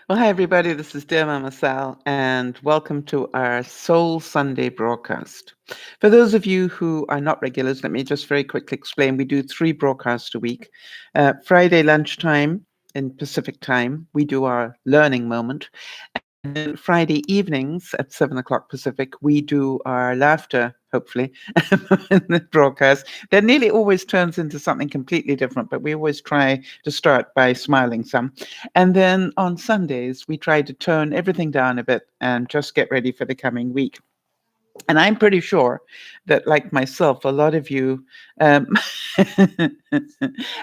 Well, hi, everybody. This is DearMamaSal, and welcome to our Soul Sunday broadcast. For those of you who are not regulars, let me just very quickly explain. We do 3 broadcasts a week. Friday lunchtime in Pacific time, we do our learning moment. And then Friday evenings at 7 o'clock Pacific, we do our laughter, hopefully, in the broadcast. That nearly always turns into something completely different, but we always try to start by smiling some. And then on Sundays, we try to tone everything down a bit and just get ready for the coming week. And I'm pretty sure that, like myself, a lot of you um,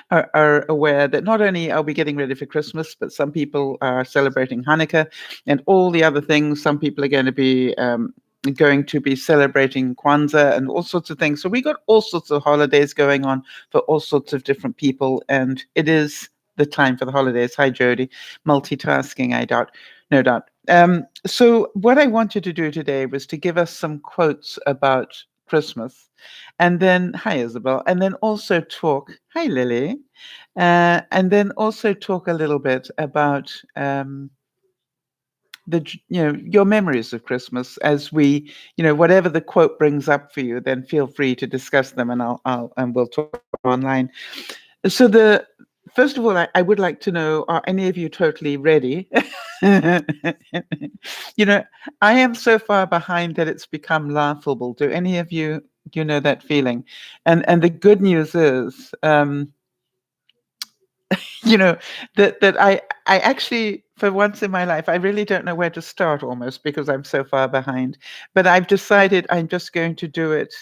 are aware that not only are we getting ready for Christmas, but some people are celebrating Hanukkah and all the other things. Some people are going to be celebrating Kwanzaa and all sorts of things. So we got all sorts of holidays going on for all sorts of different people, and it is the time for the holidays. Hi, Jody. Multitasking, I doubt. No doubt. So what I wanted to do today was to give us some quotes about Christmas, and then hi Isabel, and then also talk. Hi Lily, and then also talk a little bit about your memories of Christmas as we whatever the quote brings up for you. Then feel free to discuss them, and we'll talk online. So the first of all, I would like to know: are any of you totally ready? you know, I am so far behind that it's become laughable. Do any of you, know that feeling? And the good news is, you know, that I actually, for once in my life, I really don't know where to start almost because I'm so far behind. But I've decided I'm just going to do it.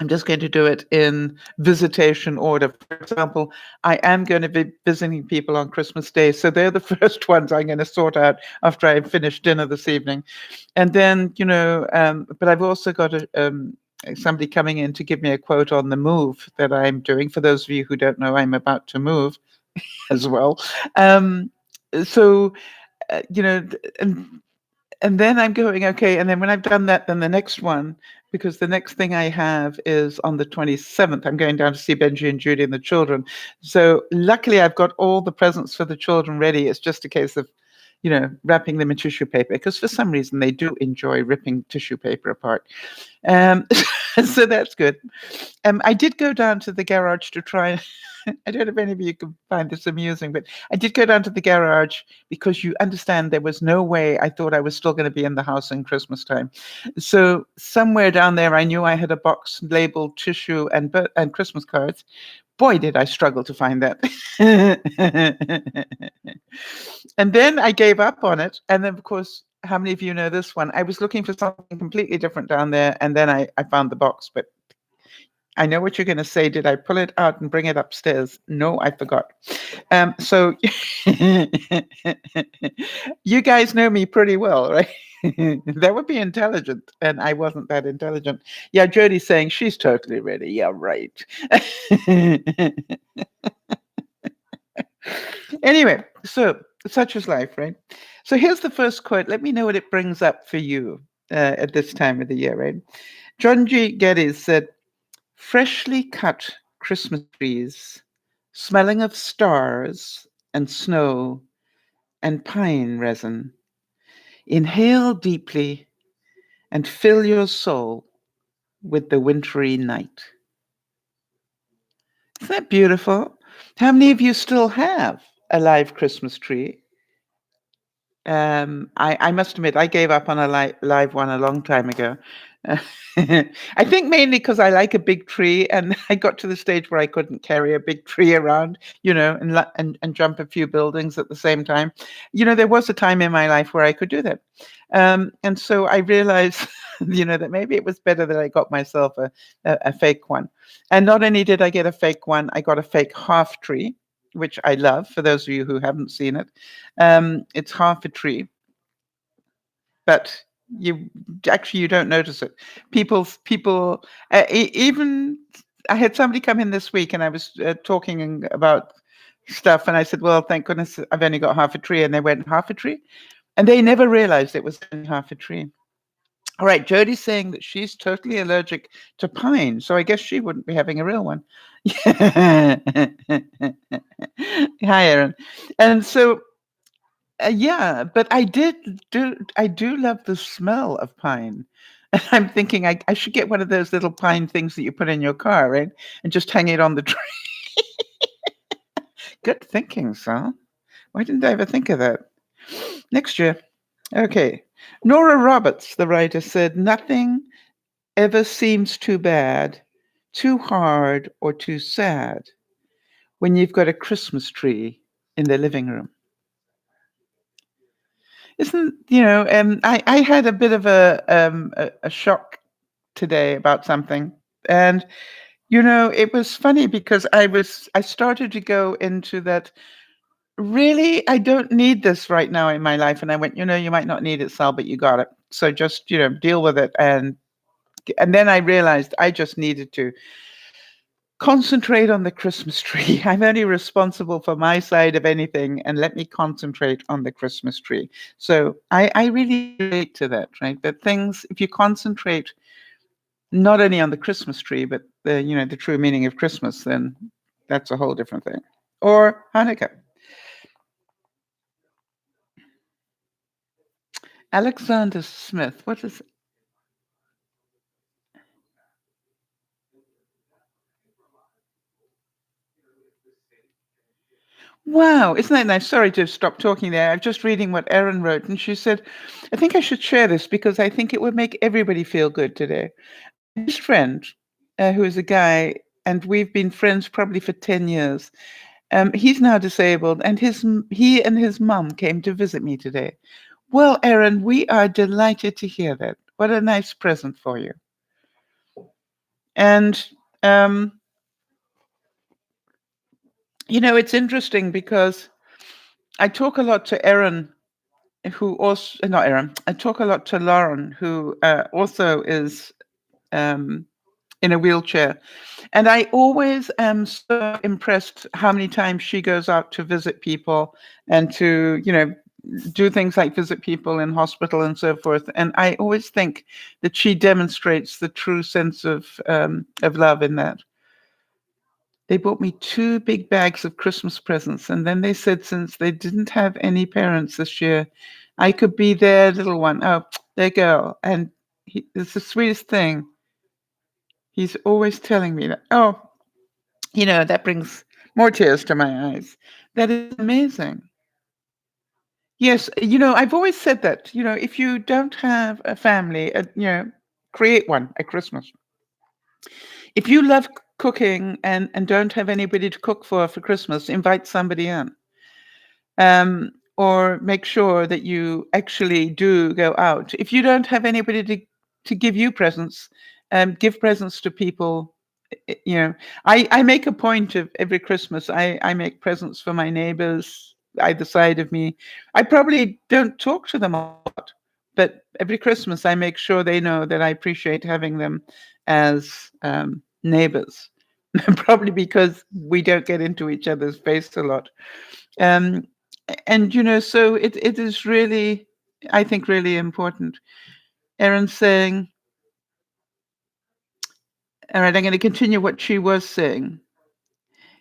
I'm just going to do it in visitation order. For example, I am going to be visiting people on Christmas Day. So they're the first ones I'm going to sort out after I've finished dinner this evening. And then, but I've also got somebody coming in to give me a quote on the move that I'm doing. For those of you who don't know, I'm about to move as well. So, and then I'm going, okay. And then when I've done that, then the next one, because the next thing I have is on the 27th, I'm going down to see Benji and Judy and the children. So luckily I've got all the presents for the children ready. It's just a case of, wrapping them in tissue paper, because for some reason they do enjoy ripping tissue paper apart. So that's good. I did go down to the garage to try. I don't know if any of you can find this amusing, but I did go down to the garage because you understand there was no way I thought I was still going to be in the house in Christmas time. So somewhere down there, I knew I had a box labeled tissue and Christmas cards. Boy, did I struggle to find that. And then I gave up on it. And then, of course, how many of you know this one? I was looking for something completely different down there, and then I found the box. But I know what you're going to say. Did I pull it out and bring it upstairs? No, I forgot. So you guys know me pretty well, right? That would be intelligent, and I wasn't that intelligent. Yeah, Jody's saying she's totally ready. Yeah, right. Anyway, so such is life, right? So here's the first quote. Let me know what it brings up for you at this time of the year, right? John G. Geddes said, "Freshly cut Christmas trees, smelling of stars and snow and pine resin, inhale deeply and fill your soul with the wintry night." Isn't that beautiful? How many of you still have a live Christmas tree? I must admit, I gave up on a live one a long time ago. I think mainly because I like a big tree, and I got to the stage where I couldn't carry a big tree around, and jump a few buildings at the same time. There was a time in my life where I could do that. And so I realized, that maybe it was better that I got myself a fake one. And not only did I get a fake one, I got a fake half tree, which I love. For those of you who haven't seen it, it's half a tree, but you don't notice it. People, even I had somebody come in this week, and I was talking about stuff, and I said, "Well, thank goodness I've only got half a tree," and they went, "Half a tree," and they never realized it was only half a tree. All right, Jodie's saying that she's totally allergic to pine, so I guess she wouldn't be having a real one. Hi, Aaron. And so, yeah, but I do love the smell of pine. And I'm thinking I should get one of those little pine things that you put in your car, right? And just hang it on the tree. Good thinking, Sal. Why didn't I ever think of that? Next year. Okay. Nora Roberts, the writer, said, "Nothing ever seems too bad, too hard, or too sad when you've got a Christmas tree in the living room." Isn't, I had a bit of a shock today about something. And, it was funny because I started to go into that. Really, I don't need this right now in my life. And I went, you might not need it, Sal, but you got it. So just, deal with it. And then I realized I just needed to concentrate on the Christmas tree. I'm only responsible for my side of anything, and let me concentrate on the Christmas tree. So I really relate to that, right? That things, if you concentrate not only on the Christmas tree, but the true meaning of Christmas, then that's a whole different thing. Or Hanukkah. Alexander Smith. What is? Wow, isn't that nice? Sorry to stop talking there. I'm just reading what Erin wrote, and she said, "I think I should share this because I think it would make everybody feel good today." His friend, who is a guy, and we've been friends probably for 10 years. He's now disabled, and he and his mum came to visit me today. Well, Erin, we are delighted to hear that. What a nice present for you. And um, it's interesting because I talk a lot to Erin, who also not Erin. I talk a lot to Lauren, who also is in a wheelchair. And I always am so impressed how many times she goes out to visit people and to, do things like visit people in hospital and so forth. And I always think that she demonstrates the true sense of love in that. They bought me 2 big bags of Christmas presents, and then they said since they didn't have any parents this year, I could be their little one. Oh, there you go. And it's the sweetest thing. He's always telling me that. Oh, that brings more tears to my eyes. That is amazing. Yes, I've always said that, if you don't have a family, create one at Christmas. If you love cooking and don't have anybody to cook for Christmas, invite somebody in. Or make sure that you actually do go out. If you don't have anybody to give you presents, give presents to people. I make a point of every Christmas. I make presents for my neighbors either side of me. I probably don't talk to them a lot, but every Christmas I make sure they know that I appreciate having them as neighbors. Probably because we don't get into each other's face a lot. Um, and so it is really, I think, really important. Erin's saying, all right, I'm going to continue what she was saying.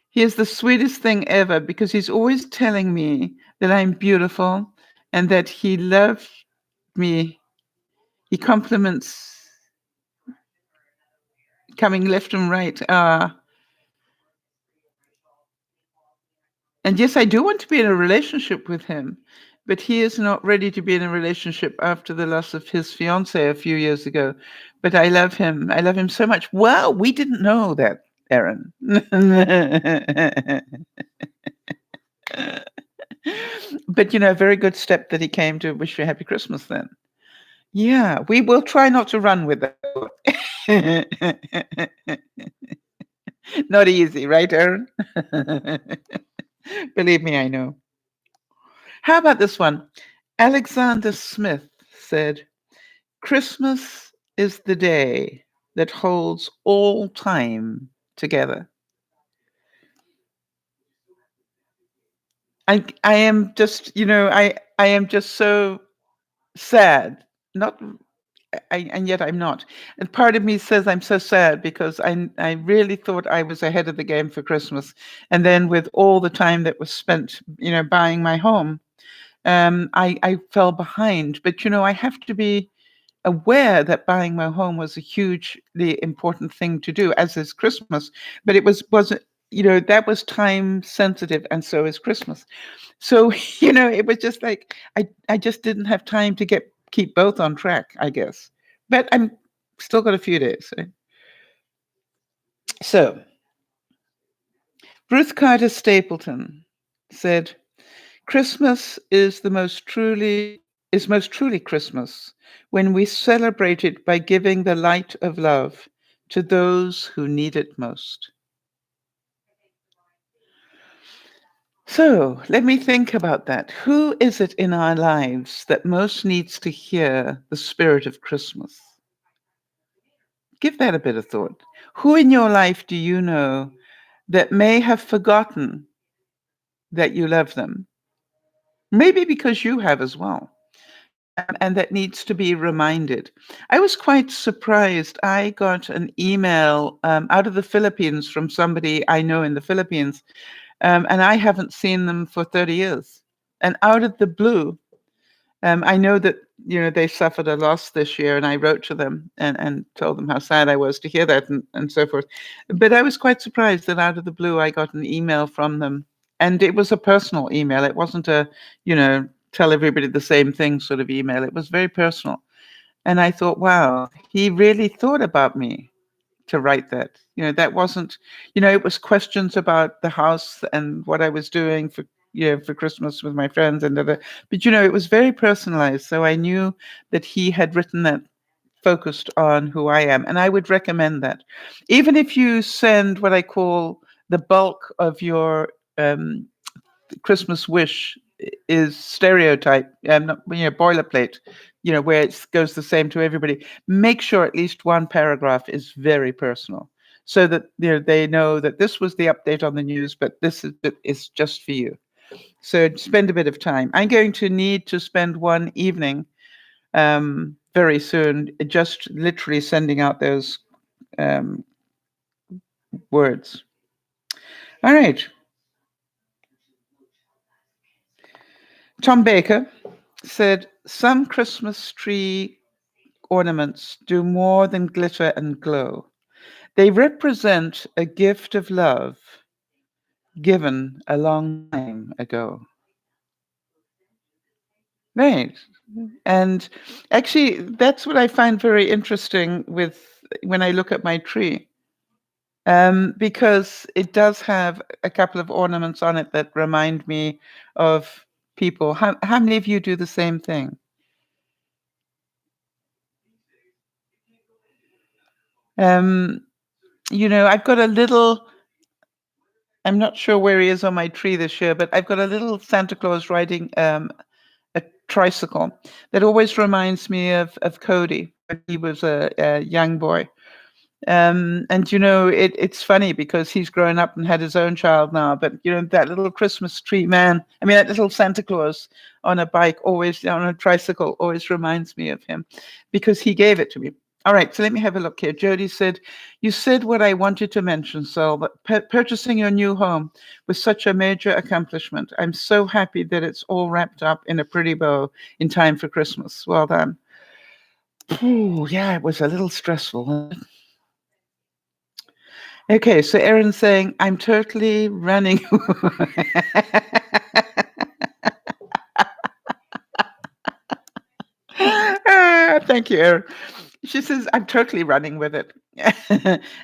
He is the sweetest thing ever because he's always telling me that I'm beautiful and that he loves me. He compliments coming left and right. And yes, I do want to be in a relationship with him, but he is not ready to be in a relationship after the loss of his fiancée a few years ago. But I love him. I love him so much. Wow, we didn't know that, Erin. But a very good step that he came to wish you a happy Christmas then. Yeah, we will try not to run with that. Not easy, right, Erin? Believe me, I know. How about this one? Alexander Smith said, "Christmas is the day that holds all time together." I am just, I am just so sad. Not and yet I'm not. And part of me says I'm so sad because I really thought I was ahead of the game for Christmas, and then with all the time that was spent, buying my home, I fell behind. But I have to be aware that buying my home was a hugely important thing to do, as is Christmas. But it wasn't, that was time sensitive, and so is Christmas. So it was just like I just didn't have time to keep both on track, I guess. But I'm still got a few days. So Ruth Carter Stapleton said, Christmas is most truly Christmas when we celebrate it by giving the light of love to those who need it most. So let me think about that. Who is it in our lives that most needs to hear the spirit of Christmas? Give that a bit of thought. Who in your life do you know that may have forgotten that you love them? Maybe because you have as well. And that needs to be reminded. I was quite surprised. I got an email out of the Philippines from somebody I know in the Philippines, and I haven't seen them for 30 years. And out of the blue, I know that they suffered a loss this year, and I wrote to them and told them how sad I was to hear that, and so forth. But I was quite surprised that out of the blue I got an email from them, and it was a personal email. It wasn't a tell everybody the same thing sort of email. It was very personal, and I thought, wow, he really thought about me to write that. That wasn't, it was questions about the house and what I was doing for Christmas with my friends and other. But it was very personalized, so I knew that he had written that focused on who I am, and I would recommend that. Even if you send what I call the bulk of your Christmas wish is stereotype, not, boilerplate, where it goes the same to everybody. Make sure at least one paragraph is very personal, so that they know that this was the update on the news, but this is just for you. So spend a bit of time. I'm going to need to spend one evening very soon, just literally sending out those um, words. All right. Tom Baker said, some Christmas tree ornaments do more than glitter and glow. They represent a gift of love given a long time ago. Right. And actually, that's what I find very interesting when I look at my tree, because it does have a couple of ornaments on it that remind me of people. How many of you do the same thing? I've got a little, I'm not sure where he is on my tree this year, but I've got a little Santa Claus riding a tricycle that always reminds me of Cody when he was a young boy. And it's funny because he's grown up and had his own child now. But that little Christmas tree man, I mean that little Santa Claus on a bike, always on a tricycle, always reminds me of him because he gave it to me. All right, so let me have a look here. Jody said, you said what I wanted to mention, Sol, but purchasing your new home was such a major accomplishment. I'm so happy that it's all wrapped up in a pretty bow in time for Christmas. Well done. Ooh, yeah, it was a little stressful. Okay, so Erin's saying, I'm totally running. Thank you, Erin. She says, I'm totally running with it.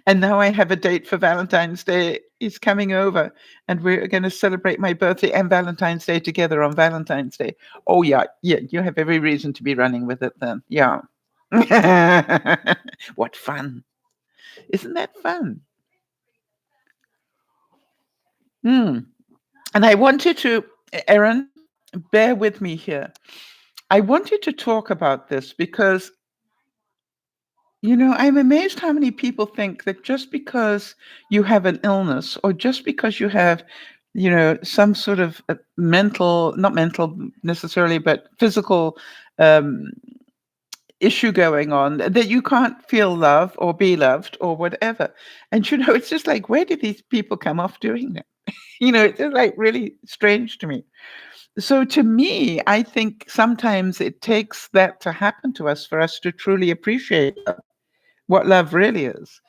And now I have a date for Valentine's Day. He's coming over, and we're going to celebrate my birthday and Valentine's Day together on Valentine's Day. Oh, yeah, you have every reason to be running with it then. Yeah. What fun. Isn't that fun? Hmm. And I wanted to, Erin, bear with me here. I wanted to talk about this because, I'm amazed how many people think that just because you have an illness or just because you have, some sort of mental, not mental necessarily, but physical um, issue going on, that you can't feel love or be loved or whatever. And it's just like, where did these people come off doing that? It's just like really strange to me. So to me, I think sometimes it takes that to happen to us for us to truly appreciate what love really is.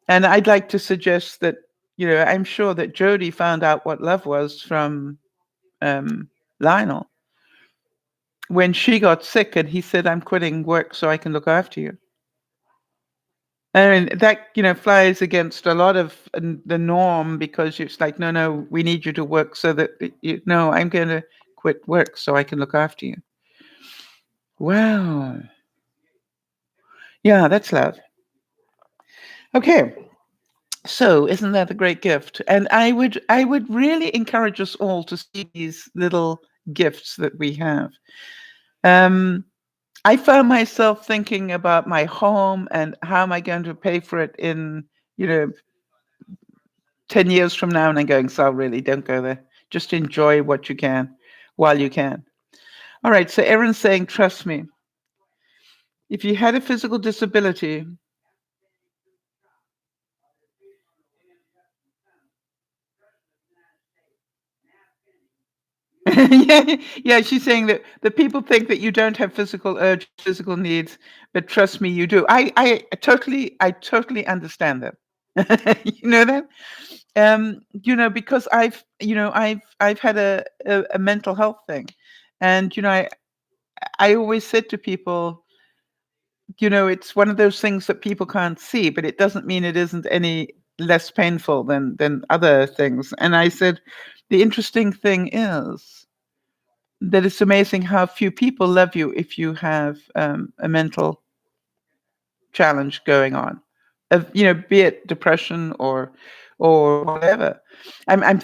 And I'd like to suggest that, I'm sure that Jody found out what love was from Lionel when she got sick and he said, I'm quitting work so I can look after you. I mean, that, flies against a lot of the norm, because it's like, no, no, we need you to work so that, no, I'm going to quit work so I can look after you. Wow. Yeah, that's love. Okay. So isn't that a great gift? And I would really encourage us all to see these little gifts that we have. I found myself thinking about my home and how am I going to pay for it in, 10 years from now, and I'm going, Sal, really, don't go there. Just enjoy what you can while you can. All right, so Erin's saying, trust me. If you had a physical disability, yeah, she's saying that the people think that you don't have physical urge, physical needs, but trust me, you do. I totally understand that. You know that? Because I've had a mental health thing. And I always said to people, it's one of those things that people can't see, but it doesn't mean it isn't any less painful than other things. And I said, the interesting thing is that it's amazing how few people love you if you have a mental challenge going on, be it depression or whatever. I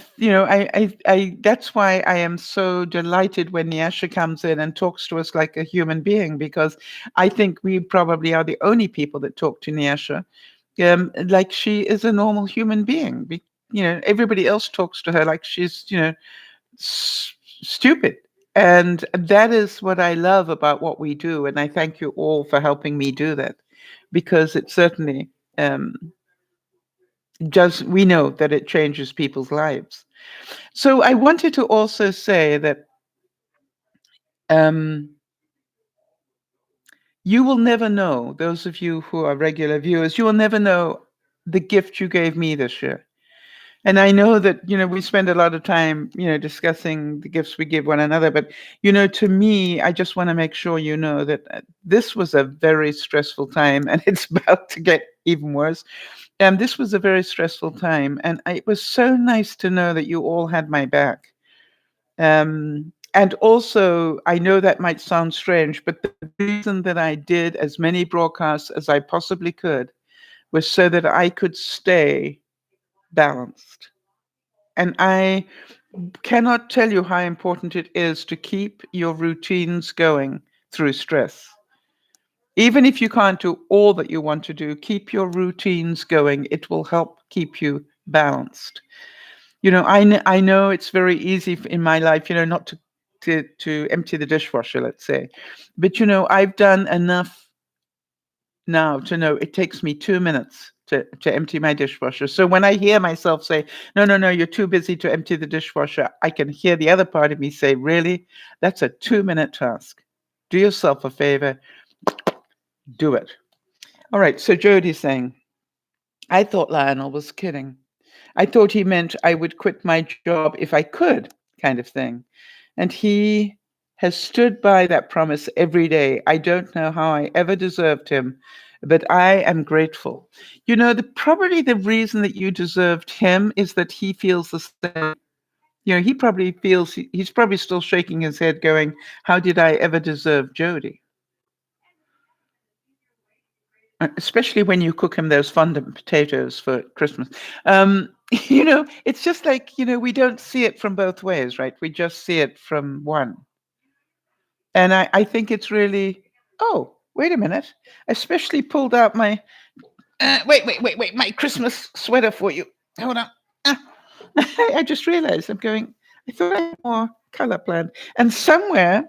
that's why I am so delighted when Nyasha comes in and talks to us like a human being, because I think we probably are the only people that talk to Nyasha like she is a normal human being. Everybody else talks to her like she's stupid. And that is what I love about what we do. And I thank you all for helping me do that, because it certainly um, we know that it changes people's lives. So I wanted to also say that um, you will never know, those of you who are regular viewers, you will never know the gift you gave me this year. And I know that, we spend a lot of time, discussing the gifts we give one another. But, to me, I just want to make sure you know that this was a very stressful time, and it's about to get even worse. And this was a very stressful time. And it was so nice to know that you all had my back. And also, I know that might sound strange, but the reason that I did as many broadcasts as I possibly could was so that I could stay balanced. And I cannot tell you how important it is to keep your routines going through stress. Even if you can't do all that you want to do, keep your routines going. It will help keep you balanced. I know it's very easy in my life, not to empty the dishwasher, let's say. But, I've done enough now to know it takes me 2 minutes to empty my dishwasher. So when I hear myself say, no, no, no, you're too busy to empty the dishwasher, I can hear the other part of me say, really? That's a 2-minute task. Do yourself a favor, do it. All right, so Jody's saying, I thought Lionel was kidding. I thought he meant I would quit my job if I could, kind of thing. And he has stood by that promise every day. I don't know how I ever deserved him, but I am grateful. Probably the reason that you deserved him is that he feels the same. He probably feels he's probably still shaking his head going, how did I ever deserve Jody? Especially when you cook him those fondant potatoes for Christmas. It's just like, we don't see it from both ways, right? We just see it from one. And I think it's really, oh, wait a minute. I especially pulled out my, wait, my Christmas sweater for you. Hold on. Ah. I just realized I'm going, I thought I had more color planned. And somewhere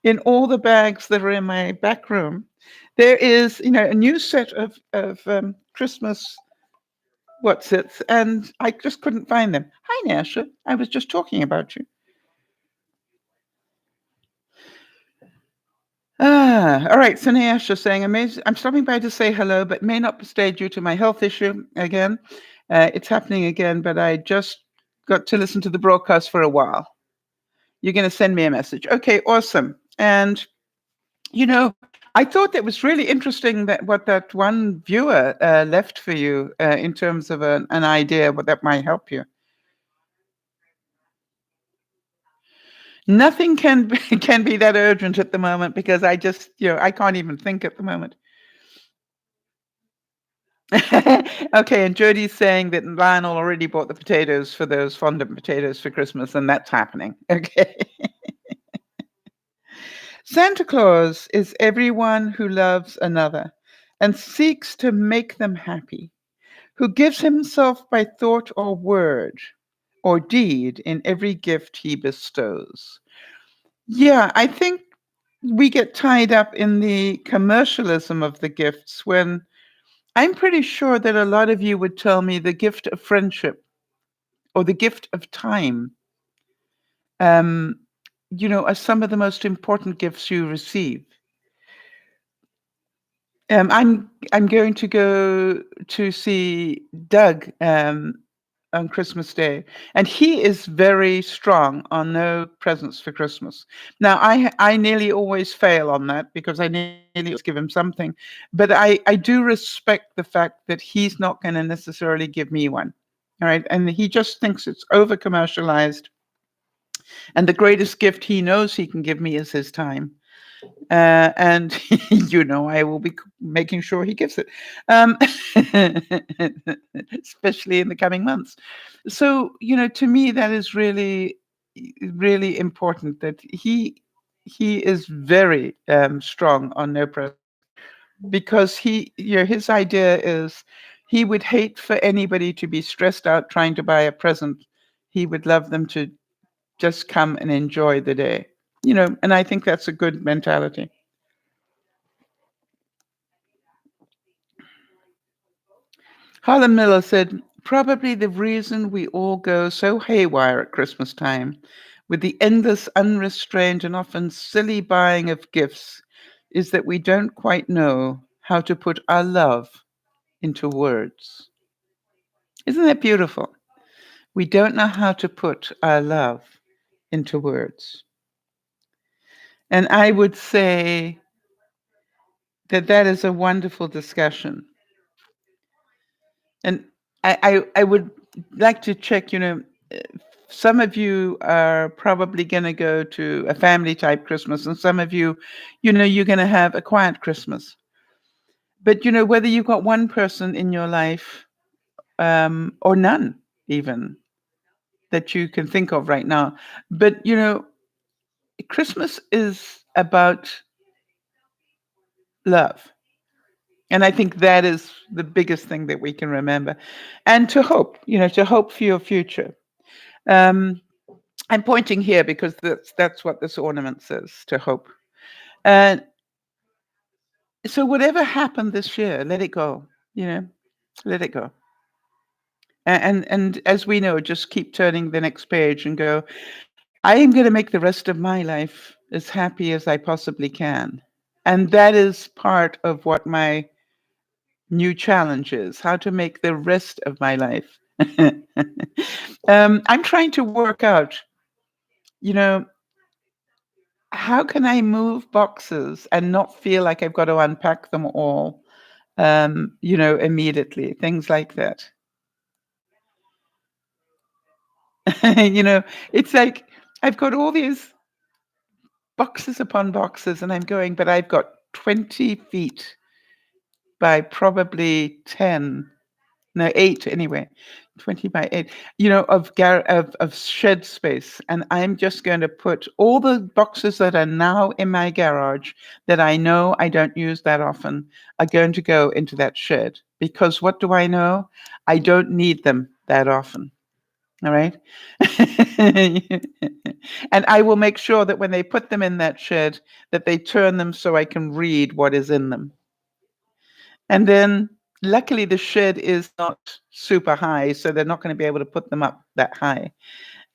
in all the bags that are in my back room, There is, a new set of Christmas what's it, and I just couldn't find them. Hi, Nasha. I was just talking about you. All right. So Nyasha saying, amazing. I'm stopping by to say hello, but may not stay due to my health issue again. It's happening again, but I just got to listen to the broadcast for a while. You're going to send me a message. Okay, awesome. And, I thought that was really interesting that what that one viewer left for you in terms of an idea what that might help you. Nothing can be, can be that urgent at the moment because I just, I can't even think at the moment. Okay, and Jody's saying that Lionel already bought the potatoes for those fondant potatoes for Christmas, and that's happening. Okay. Santa Claus is everyone who loves another and seeks to make them happy, who gives himself by thought or word or deed in every gift he bestows. Yeah, I think we get tied up in the commercialism of the gifts when I'm pretty sure that a lot of you would tell me the gift of friendship or the gift of time, um, are some of the most important gifts you receive. I'm going to go to see Doug on Christmas Day, and he is very strong on no presents for Christmas. Now, I nearly always fail on that because I nearly always give him something, but I do respect the fact that he's not going to necessarily give me one. All right, and he just thinks it's over commercialized, and the greatest gift he knows he can give me is his time. And I will be making sure he gives it, especially in the coming months. So, to me, that is really, really important that he is very strong on no press because his idea is he would hate for anybody to be stressed out trying to buy a present. He would love them to just come and enjoy the day, and I think that's a good mentality. Harlan Miller said, probably the reason we all go so haywire at Christmas time with the endless, unrestrained, and often silly buying of gifts is that we don't quite know how to put our love into words. Isn't that beautiful? We don't know how to put our love into words. And I would say that that is a wonderful discussion. And I would like to check, uh, some of you are probably going to go to a family type Christmas, and some of you, you're going to have a quiet Christmas. But, whether you've got one person in your life or none, even that you can think of right now. But, Christmas is about love. And I think that is the biggest thing that we can remember. And to hope, to hope for your future. Um, I'm pointing here because that's what this ornament says, to hope. And so whatever happened this year, let it go, let it go. And as we know, just keep turning the next page and go, I am going to make the rest of my life as happy as I possibly can. And that is part of what my new challenge is, how to make the rest of my life. I'm trying to work out, you know, how can I move boxes and not feel like I've got to unpack them all, immediately? Things like that. you know, it's like I've got all these boxes upon boxes, and I'm going, but I've got 20 feet by probably 10, no, 8 anyway, 20 by 8, of shed space. And I'm just going to put all the boxes that are now in my garage that I know I don't use that often are going to go into that shed. Because what do I know? I don't need them that often. All right. And I will make sure that when they put them in that shed, that they turn them so I can read what is in them. And then luckily the shed is not super high, so they're not going to be able to put them up that high.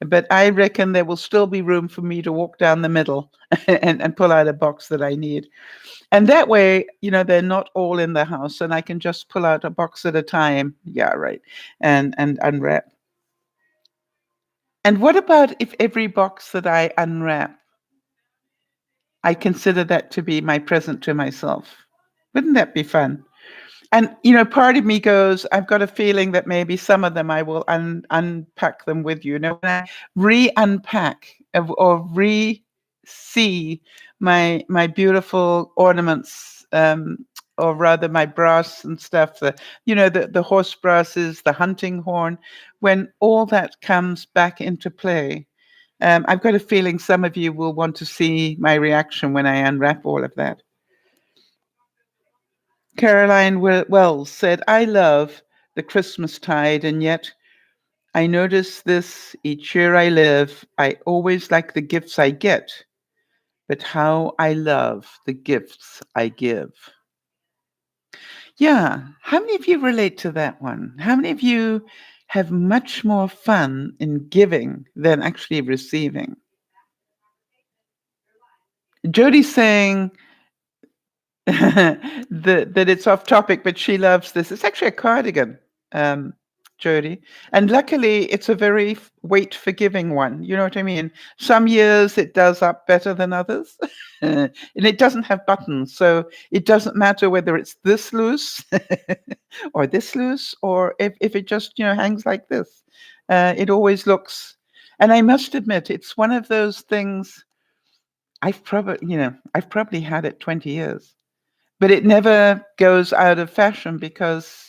But I reckon there will still be room for me to walk down the middle and pull out a box that I need. And that way, they're not all in the house and I can just pull out a box at a time. Yeah, right. And unwrap. And what about if every box that I unwrap, I consider that to be my present to myself? Wouldn't that be fun? And part of me goes, I've got a feeling that maybe some of them I will unpack them with you. When I re-unpack or re-see my beautiful ornaments, or rather my brass and stuff, the horse brasses, the hunting horn, when all that comes back into play, I've got a feeling some of you will want to see my reaction when I unwrap all of that. Caroline Wells said, I love the Christmas tide, and yet I notice this each year I live. I always like the gifts I get, but how I love the gifts I give. Yeah. How many of you relate to that one? How many of you have much more fun in giving than actually receiving? Jody's saying that it's off topic, but she loves this. It's actually a cardigan, um, Jody. And luckily, it's a very weight forgiving one. You know what I mean? Some years it does up better than others. And it doesn't have buttons. So it doesn't matter whether it's this loose or this loose, or if it just, hangs like this. It always looks, and I must admit, it's one of those things I've probably had it 20 years. But it never goes out of fashion because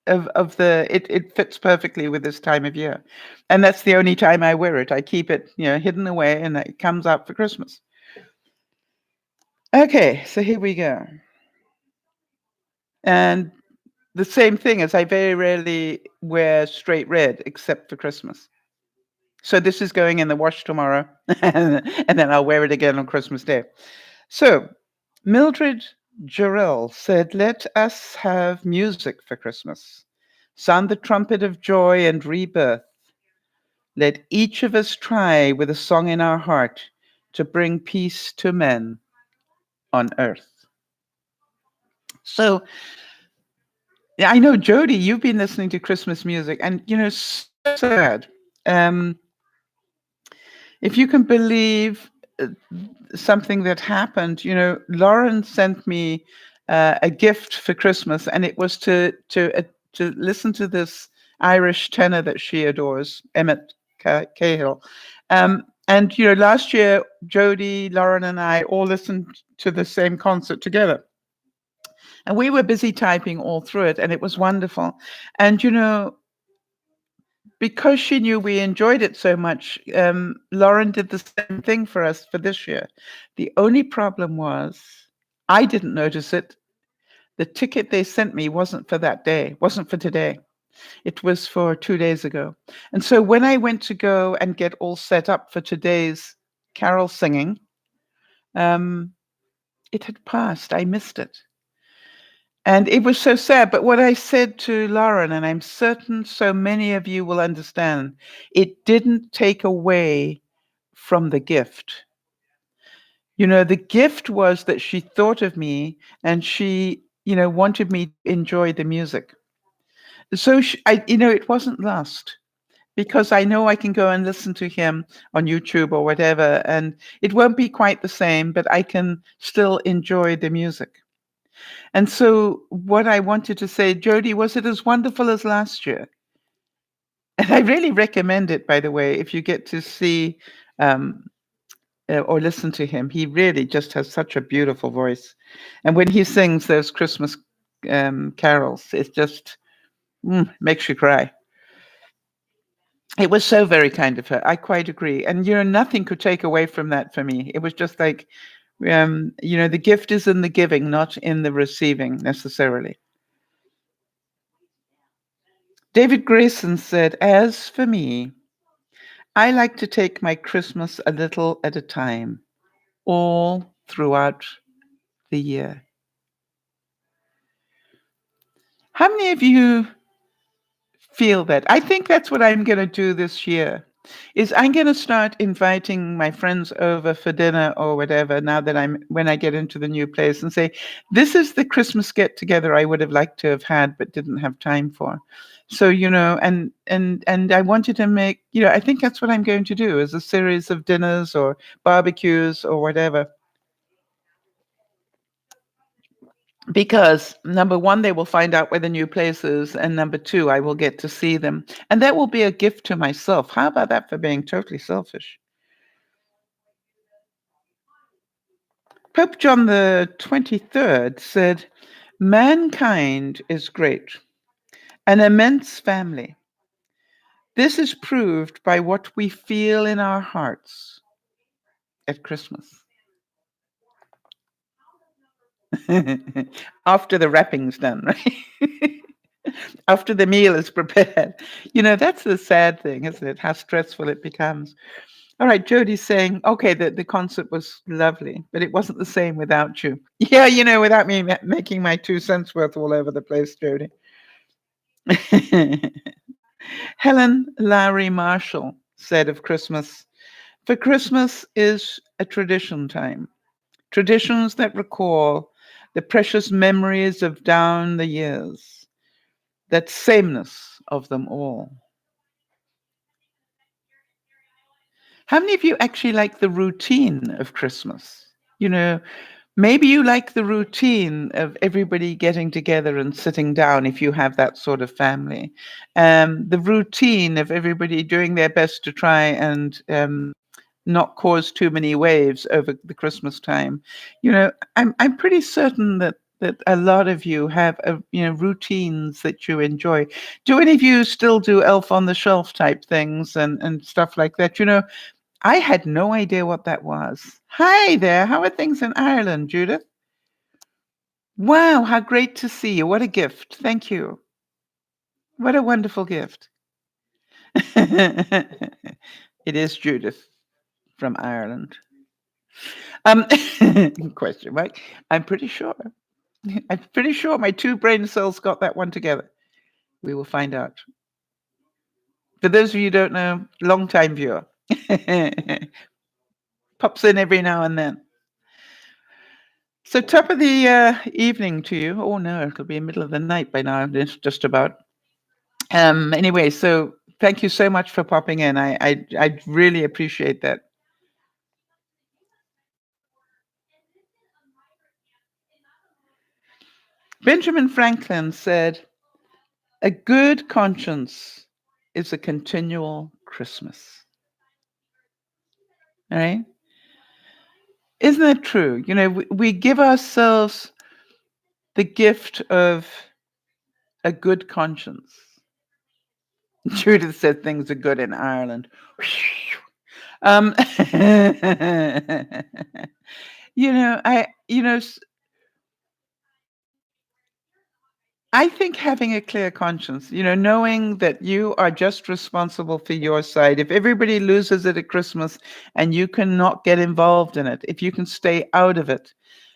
of it fits perfectly with this time of year. And that's the only time I wear it. I keep it, hidden away and it comes out for Christmas. Okay, so here we go. And the same thing as I very rarely wear straight red except for Christmas. So this is going in the wash tomorrow and then I'll wear it again on Christmas Day. So Mildred Jarrell said, let us have music for Christmas. Sound the trumpet of joy and rebirth. Let each of us try with a song in our heart to bring peace to men on earth. So, yeah, I know, Jody, you've been listening to Christmas music and, so sad. If you can believe something that happened, Lauren sent me a gift for Christmas, and it was to listen to this Irish tenor that she adores, Emmett Cahill. And last year, Jody, Lauren, and I all listened to the same concert together. And we were busy typing all through it, and it was wonderful. And because she knew we enjoyed it so much, Lauren did the same thing for us for this year. The only problem was I didn't notice it. The ticket they sent me wasn't for that day, wasn't for today. It was for 2 days ago. And so when I went to go and get all set up for today's carol singing, it had passed. I missed it. And it was so sad. But what I said to Lauren, and I'm certain so many of you will understand, it didn't take away from the gift. The gift was that she thought of me and she, wanted me to enjoy the music. So it wasn't lost because I know I can go and listen to him on YouTube or whatever, and it won't be quite the same, but I can still enjoy the music. And so what I wanted to say, Jody, was it as wonderful as last year? And I really recommend it, by the way, if you get to see or listen to him. He really just has such a beautiful voice. And when he sings those Christmas carols, it just makes you cry. It was so very kind of her. I quite agree. And, nothing could take away from that for me. It was just like, the gift is in the giving, not in the receiving necessarily. David Grayson said, "As for me, I like to take my Christmas a little at a time, all throughout the year." How many of you feel that? I think that's what I'm going to do this year. Is I'm going to start inviting my friends over for dinner or whatever now that when I get into the new place, and say, this is the Christmas get together I would have liked to have had but didn't have time for. So, and I wanted to make, I think that's what I'm going to do, is a series of dinners or barbecues or whatever. Because number one, they will find out where the new place is, and number two, I will get to see them. And that will be a gift to myself. How about that for being totally selfish? Pope John the 23rd said, "Mankind is great, an immense family. This is proved by what we feel in our hearts at Christmas." After the wrapping's done, right? After the meal is prepared. That's the sad thing, isn't it? How stressful it becomes. All right, Jody's saying, okay, the concert was lovely, but it wasn't the same without you. Yeah, without me making my 2 cents worth all over the place, Jody. Helen Lowry Marshall said of Christmas, "For Christmas is a tradition time. Traditions that recall the precious memories of down the years, that sameness of them all." How many of you actually like the routine of Christmas? Maybe you like the routine of everybody getting together and sitting down if you have that sort of family. The routine of everybody doing their best to try and not cause too many waves over the Christmas time. I'm pretty certain that a lot of you have routines that you enjoy. Do any of you still do Elf on the Shelf type things and stuff like that? I had no idea what that was. Hi there. How are things in Ireland, Judith? Wow, how great to see you. What a gift. Thank you. What a wonderful gift. It is Judith from Ireland. Question mark. I'm pretty sure. I'm pretty sure my 2 brain cells got that one together. We will find out. For those of you who don't know, long-time viewer. Pops in every now and then. So top of the evening to you. Oh no, it'll be middle of the night by now, just about. Anyway, so thank you so much for popping in. I really appreciate that. Benjamin Franklin said, "A good conscience is a continual Christmas." All right? Isn't that true? We give ourselves the gift of a good conscience. Judith said things are good in Ireland. Um, I think having a clear conscience, knowing that you are just responsible for your side. If everybody loses it at Christmas and you cannot get involved in it, if you can stay out of it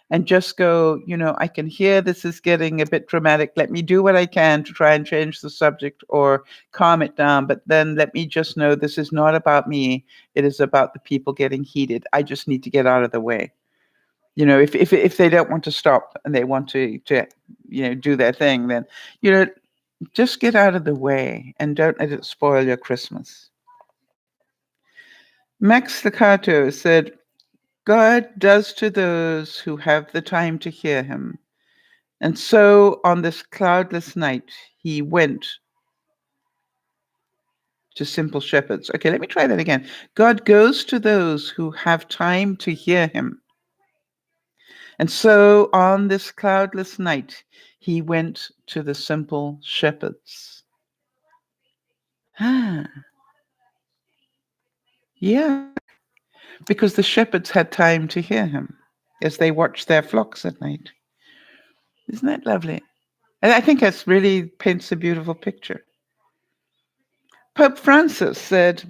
and just go, I can hear this is getting a bit dramatic. Let me do what I can to try and change the subject or calm it down. But then let me just know this is not about me. It is about the people getting heated. I just need to get out of the way. If they don't want to stop and they want to do their thing, then just get out of the way and don't let it spoil your Christmas. Max Staccato said, "God does to those who have the time to hear him. And so on this cloudless night, he went to simple shepherds." Okay, let me try that again. "God goes to those who have time to hear him. And so on this cloudless night, he went to the simple shepherds." Ah, yeah, because the shepherds had time to hear him as they watched their flocks at night. Isn't that lovely? And I think that really paints a beautiful picture. Pope Francis said,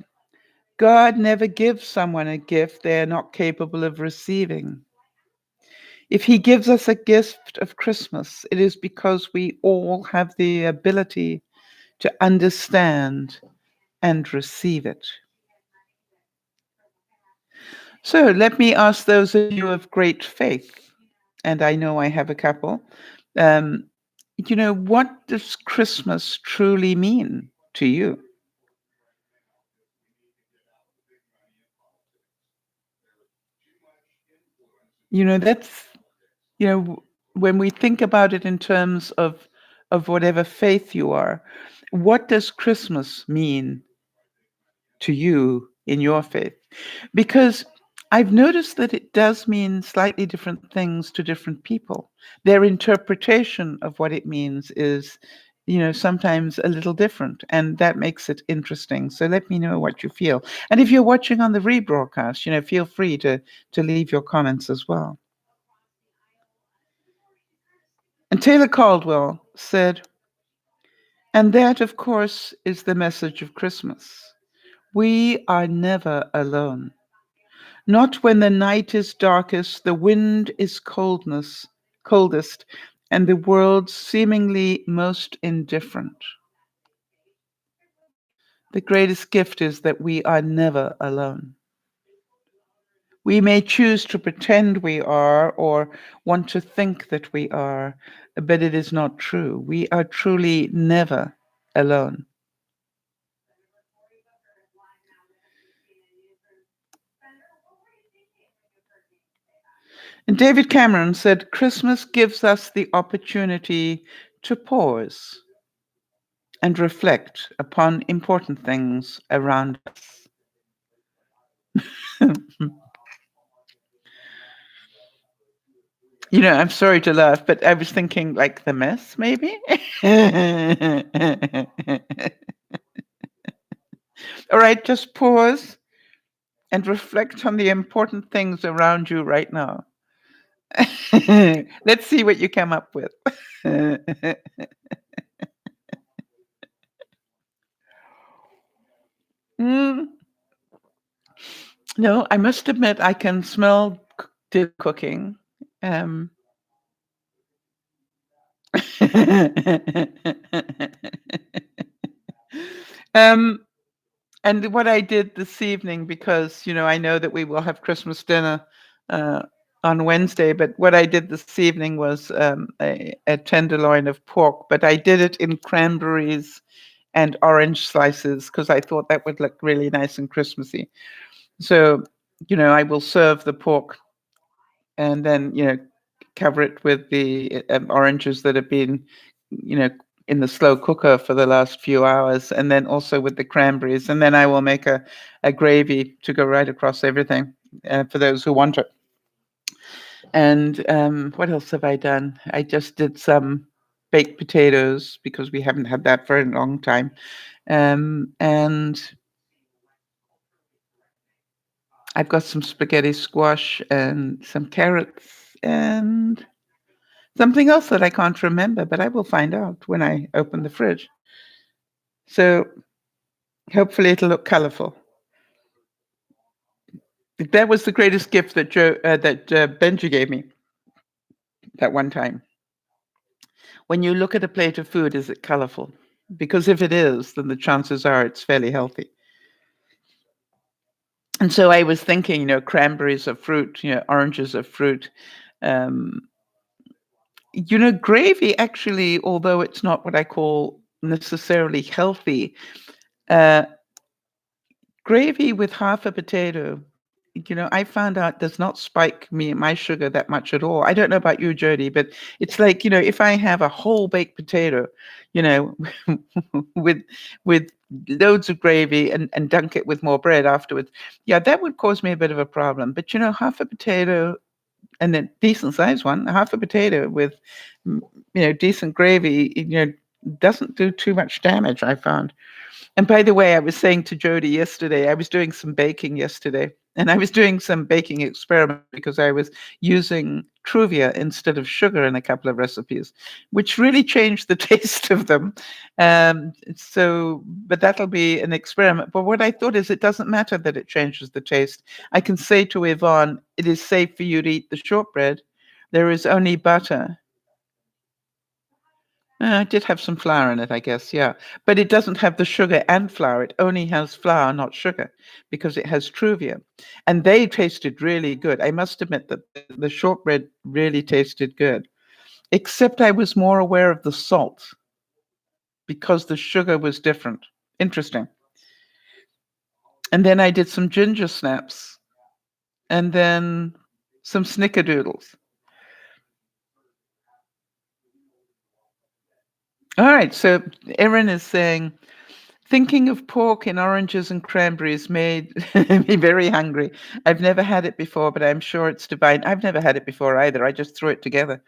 God never gives someone a gift they are not capable of receiving. If he gives us a gift of Christmas, it is because we all have the ability to understand and receive it. So let me ask those of you of great faith, and I know I have a couple. Um, what does Christmas truly mean to you? That's, when we think about it in terms of whatever faith you are, what does Christmas mean to you in your faith? Because I've noticed that it does mean slightly different things to different people. Their interpretation of what it means is, sometimes a little different, and that makes it interesting. So let me know what you feel. And if you're watching on the rebroadcast, feel free to leave your comments as well. And Taylor Caldwell said, and that, of course, is the message of Christmas. We are never alone. Not when the night is darkest, the wind is coldest, and the world seemingly most indifferent. The greatest gift is that we are never alone. We may choose to pretend we are or want to think that we are, but it is not true. We are truly never alone. And David Cameron said, Christmas gives us the opportunity to pause and reflect upon important things around us. I'm sorry to laugh, but I was thinking like the mess, maybe. All right, just pause and reflect on the important things around you right now. Let's see what you come up with. Mm, no, I must admit I can smell the cooking. Um, um, and what I did this evening, because I know that we will have Christmas dinner uh, on Wednesday, but what I did this evening was a tenderloin of pork, but I did it in cranberries and orange slices because I thought that would look really nice and Christmassy. So, I will serve the pork and then, cover it with the oranges that have been, in the slow cooker for the last few hours, and then also with the cranberries. And then I will make a gravy to go right across everything for those who want it. And what else have I done? I just did some baked potatoes because we haven't had that for a long time. And I've got some spaghetti squash and some carrots and something else that I can't remember, but I will find out when I open the fridge. So hopefully it'll look colorful. That was the greatest gift that Benji gave me that one time. When you look at a plate of food, is it colorful? Because if it is, then the chances are it's fairly healthy. And so I was thinking, cranberries are fruit, oranges are fruit. Um, Gravy actually, although it's not what I call necessarily healthy, uh, gravy with half a potato, I found out does not spike my sugar that much at all. I don't know about you, Jody, but it's like, if I have a whole baked potato, you know, with with loads of gravy and dunk it with more bread afterwards, yeah, that would cause me a bit of a problem. But half a potato and a decent sized one, half a potato with decent gravy, doesn't do too much damage, I found. And by the way, I was saying to Jody yesterday, I was doing some baking yesterday. And I was doing some baking experiment because I was using Truvia instead of sugar in a couple of recipes, which really changed the taste of them. But that'll be an experiment. But what I thought is it doesn't matter that it changes the taste. I can say to Yvonne, it is safe for you to eat the shortbread. There is only butter. It did have some flour in it, I guess, yeah. But it doesn't have the sugar and flour. It only has flour, not sugar, because it has Truvia. And they tasted really good. I must admit that the shortbread really tasted good, except I was more aware of the salt because the sugar was different. Interesting. And then I did some ginger snaps and then some snickerdoodles. All right, so Erin is saying, thinking of pork in oranges and cranberries made me very hungry. I've never had it before, but I'm sure it's divine. I've never had it before either. I just threw it together.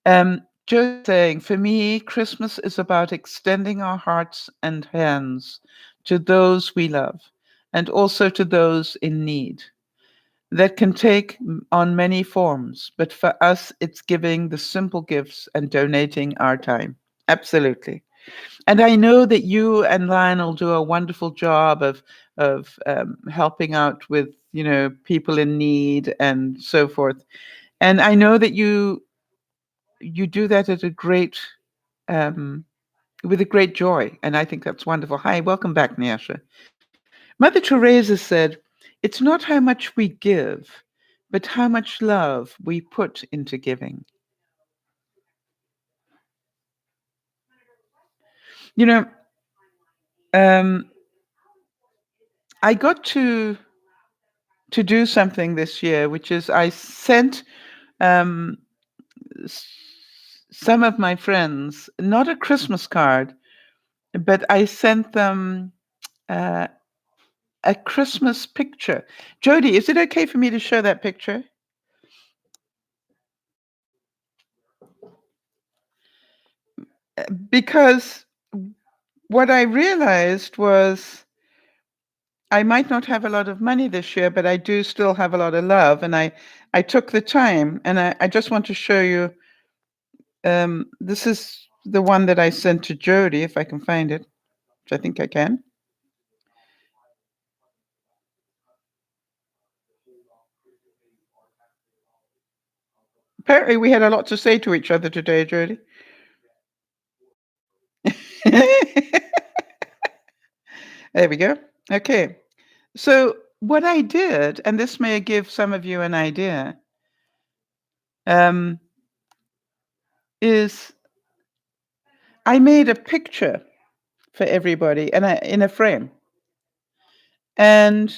Joe saying, for me, Christmas is about extending our hearts and hands to those we love and also to those in need. That can take on many forms, but for us, it's giving the simple gifts and donating our time. Absolutely. And I know that you and Lionel do a wonderful job of helping out with people in need and so forth. And I know that you do that at a great with a great joy, and I think that's wonderful. Hi, welcome back, Nyasha. Mother Teresa said, "It's not how much we give, but how much love we put into giving." You know, um, I got to do something this year, which is I sent um, s- some of my friends not a Christmas card, but I sent them uh, a Christmas picture. Jody, is it okay for me to show that picture? Because what I realized was I might not have a lot of money this year, but I do still have a lot of love. And I took the time, and I just want to show you. This is the one that I sent to Jody, if I can find it, which I think I can. Apparently, we had a lot to say to each other today, Jody. There we go. Okay. So, what I did, and this may give some of you an idea, um, is I made a picture for everybody and in a frame. And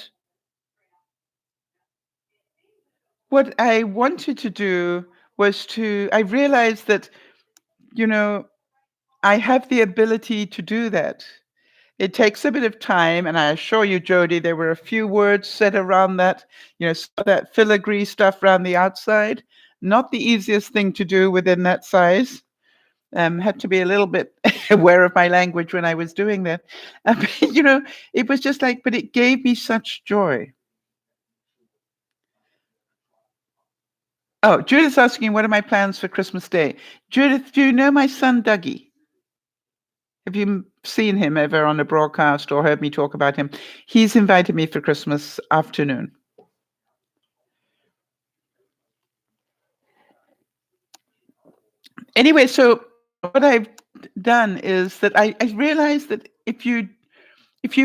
what I wanted to do was I realized that, you know, I have the ability to do that. It takes a bit of time, and I assure you, Jody, there were a few words said around that, some of that filigree stuff around the outside. Not the easiest thing to do within that size. Had to be a little bit aware of my language when I was doing that. It was just like, but it gave me such joy. Oh, Judith's asking, what are my plans for Christmas Day? Judith, do you know my son, Dougie? Have you seen him ever on a broadcast or heard me talk about him? He's invited me for Christmas afternoon. Anyway, so what I've done is that I realized that if you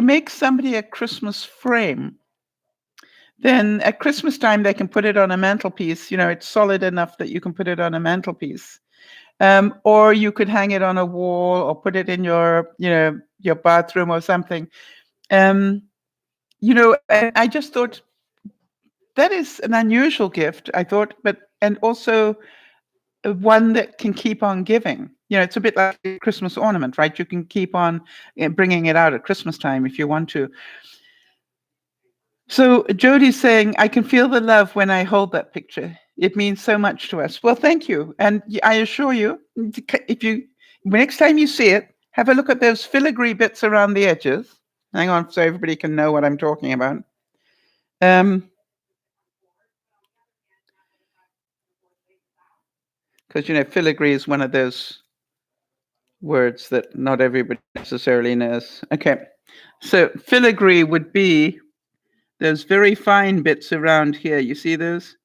make somebody a Christmas frame, then at Christmas time they can put it on a mantelpiece. It's solid enough that you can put it on a mantelpiece. Or you could hang it on a wall or put it in your bathroom or something. And I just thought that is an unusual gift. I thought, and also one that can keep on giving. It's a bit like a Christmas ornament, right? You can keep on bringing it out at Christmas time if you want to. So Jody's saying, I can feel the love when I hold that picture. It means so much to us. Well, thank you. And I assure you, if you next time you see it, have a look at those filigree bits around the edges. Hang on so everybody can know what I'm talking about. Um, because filigree is one of those words that not everybody necessarily knows. Okay, so filigree would be those very fine bits around here. You see those?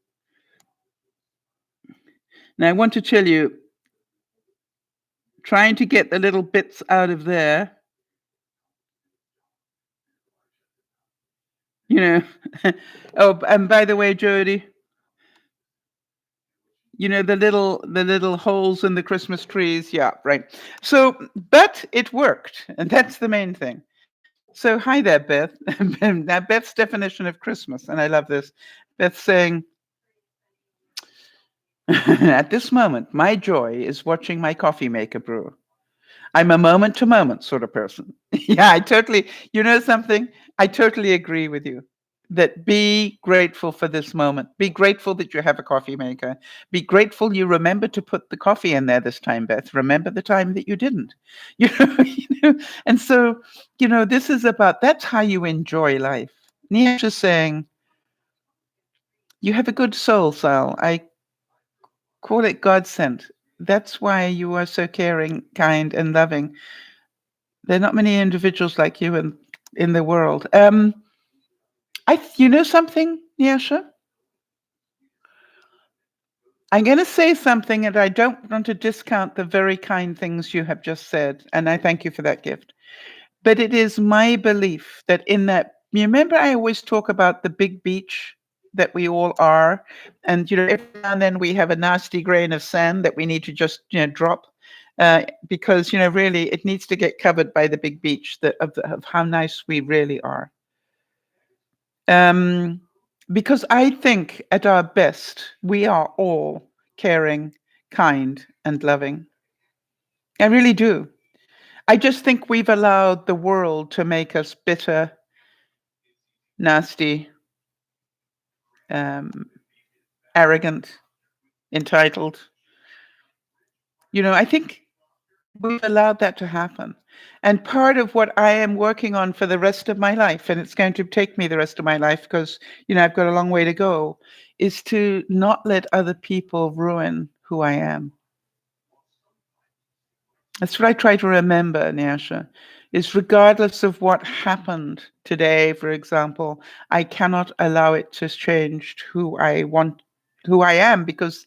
Now I want to tell you, trying to get the little bits out of there, you know. Oh, and by the way, Jody, the little holes in the Christmas trees. Yeah, right. So, but it worked, and that's the main thing. So, hi there, Beth. Now, Beth's definition of Christmas, and I love this. Beth saying, "At this moment, my joy is watching my coffee maker brew. I'm a moment to moment sort of person." Yeah, I totally. You know something? I totally agree with you. That be grateful for this moment. Be grateful that you have a coffee maker. Be grateful you remember to put the coffee in there this time, Beth. Remember the time that you didn't. And so, this is about that's how you enjoy life. Nietzsche's saying, you have a good soul, Sal. I call it God sent. That's why you are so caring, kind, and loving. There are not many individuals like you in the world. You know something, Nyasha? I'm going to say something, and I don't want to discount the very kind things you have just said, and I thank you for that gift. But it is my belief that you remember I always talk about the big beach that we all are, and every now and then we have a nasty grain of sand that we need to just drop, because really it needs to get covered by the big beach of how nice we really are. Um, because I think at our best, we are all caring, kind, and loving. I really do. I just think we've allowed the world to make us bitter, nasty, um, arrogant, entitled. I think we've allowed that to happen. And part of what I am working on for the rest of my life, and it's going to take me the rest of my life because, I've got a long way to go, is to not let other people ruin who I am. That's what I try to remember, Nyasha, is regardless of what happened today, for example, I cannot allow it to change who I am, because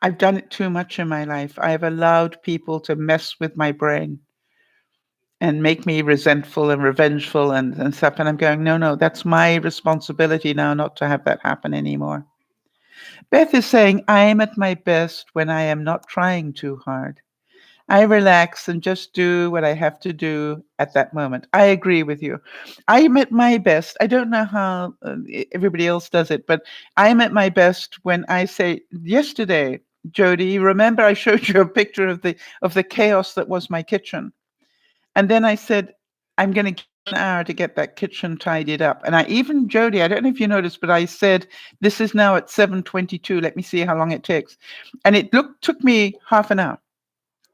I've done it too much in my life. I've allowed people to mess with my brain and make me resentful and revengeful and stuff. And I'm going, no, no, that's my responsibility now not to have that happen anymore. Beth is saying, I am at my best when I am not trying too hard. I relax and just do what I have to do at that moment. I agree with you. I am at my best. I don't know how everybody else does it, but I am at my best when I say, yesterday, Jody, remember I showed you a picture of the chaos that was my kitchen. And then I said, I'm going to give an hour to get that kitchen tidied up. And Jody, I don't know if you noticed, but I said, this is now at 7:22. Let me see how long it takes. And it took me half an hour.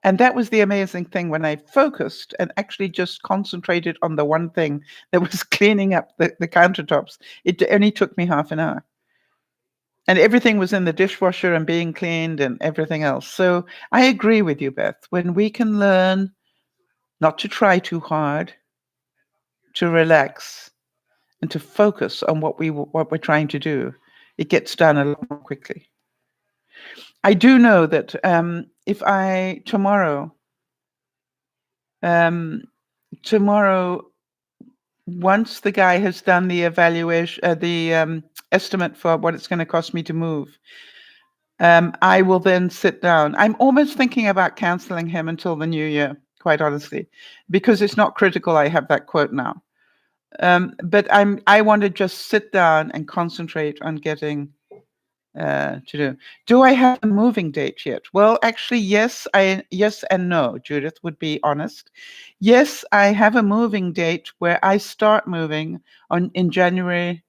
And that was the amazing thing when I focused and actually just concentrated on the one thing that was cleaning up the countertops. It only took me half an hour. And everything was in the dishwasher and being cleaned and everything else. So I agree with you, Beth. When we can learn not to try too hard, to relax, and to focus on what we're trying to do, it gets done a lot more quickly. I do know that if I tomorrow, once the guy has done the evaluation, the estimate for what it's going to cost me to move, I will then sit down. I'm almost thinking about canceling him until the new year, quite honestly, because it's not critical I have that quote now. But I want to just sit down and concentrate on getting to do. Do I have a moving date yet? Well, actually, yes. Yes and no. Judith would be honest. Yes, I have a moving date where I start moving in January,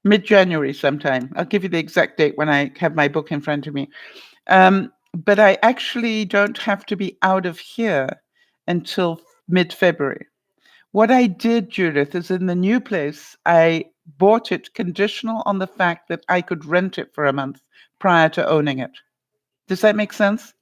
mid-January sometime. I'll give you the exact date when I have my book in front of me. But I actually don't have to be out of here until mid-February. What I did, Judith, is in the new place, I bought it conditional on the fact that I could rent it for a month prior to owning it. Does that make sense?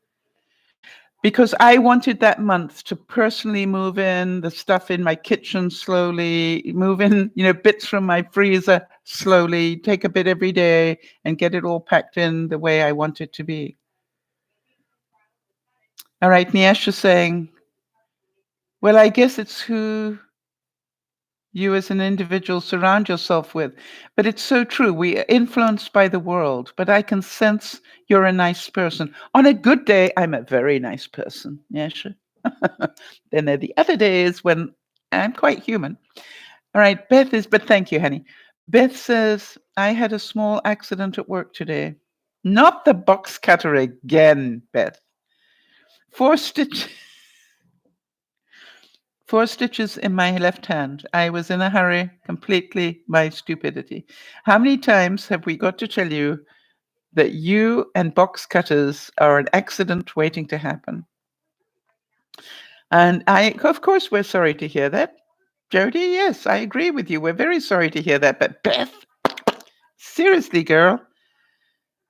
Because I wanted that month to personally move in the stuff in my kitchen slowly, move in, bits from my freezer slowly, take a bit every day and get it all packed in the way I want it to be. All right, Niesh is saying, well, I guess it's who you as an individual surround yourself with. But it's so true. We are influenced by the world, but I can sense you're a nice person. On a good day, I'm a very nice person. Yeah, sure. Then there are the other days when I'm quite human. All right, but thank you, honey. Beth says, I had a small accident at work today. Not the box cutter again, Beth. Four stitches. 4 stitches in my left hand. I was in a hurry, completely my stupidity. How many times have we got to tell you that you and box cutters are an accident waiting to happen? And of course, we're sorry to hear that. Jody, yes, I agree with you. We're very sorry to hear that. But Beth, seriously, girl.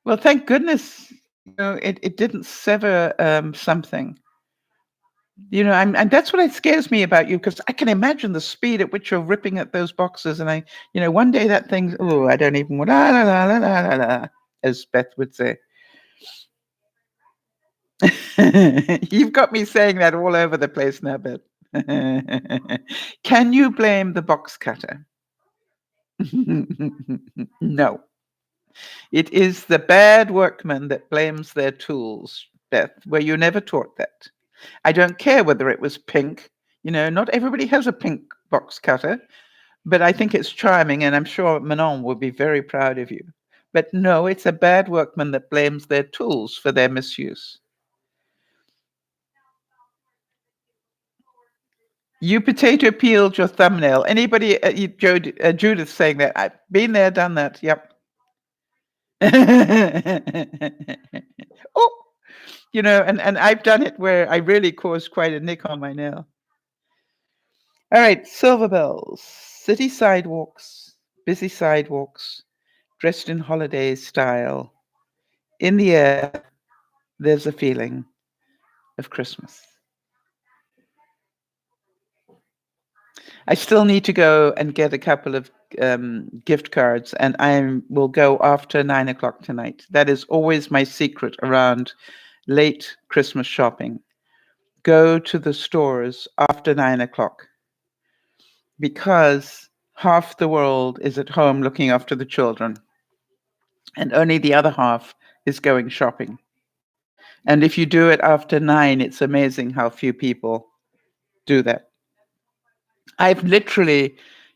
Well, thank goodness, it didn't sever something. And that's what scares me about you, because I can imagine the speed at which you're ripping at those boxes. And one day that thing, I don't even want, la, la, la, la, la, la, as Beth would say. You've got me saying that all over the place now, Beth. Can you blame the box cutter? No. It is the bad workman that blames their tools, Beth. Were you never taught that? I don't care whether it was pink. Not everybody has a pink box cutter, but I think it's charming, and I'm sure Manon will be very proud of you. But no, it's a bad workman that blames their tools for their misuse. You potato peeled your thumbnail. Anybody, Judith saying that. I've been there, done that. Yep. Oh, and I've done it where I really caused quite a nick on my nail. All right, silver bells, city sidewalks, busy sidewalks, dressed in holiday style. In the air, there's a feeling of Christmas. I still need to go and get a couple of gift cards, and I will go after 9 o'clock tonight. That is always my secret around late Christmas shopping. Go to the stores after 9 o'clock, because half the world is at home looking after the children, and only the other half is going shopping. And if you do it after 9, it's amazing how few people do that. I've literally,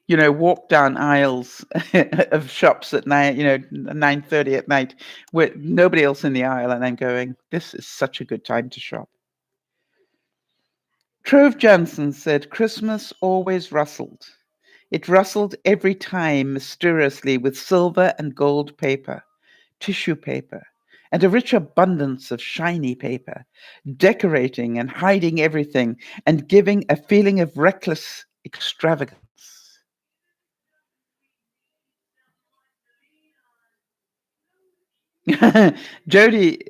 walked down aisles of shops at night, 9:30 at night, with nobody else in the aisle, and I'm going, this is such a good time to shop. Trove Johnson said, Christmas always rustled. It rustled every time mysteriously with silver and gold paper, tissue paper, and a rich abundance of shiny paper, decorating and hiding everything and giving a feeling of reckless extravagance. Judith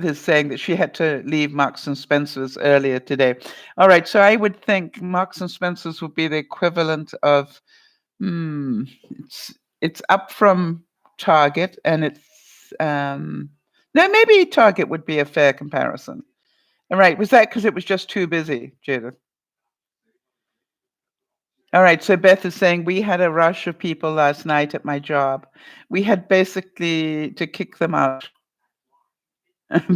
is saying that she had to leave Marks and Spencer's earlier today. All right, so I would think Marks and Spencer's would be the equivalent of, it's up from Target, and it's, no, maybe Target would be a fair comparison. All right, was that because it was just too busy, Judith? All right, so Beth is saying, we had a rush of people last night at my job. We had basically to kick them out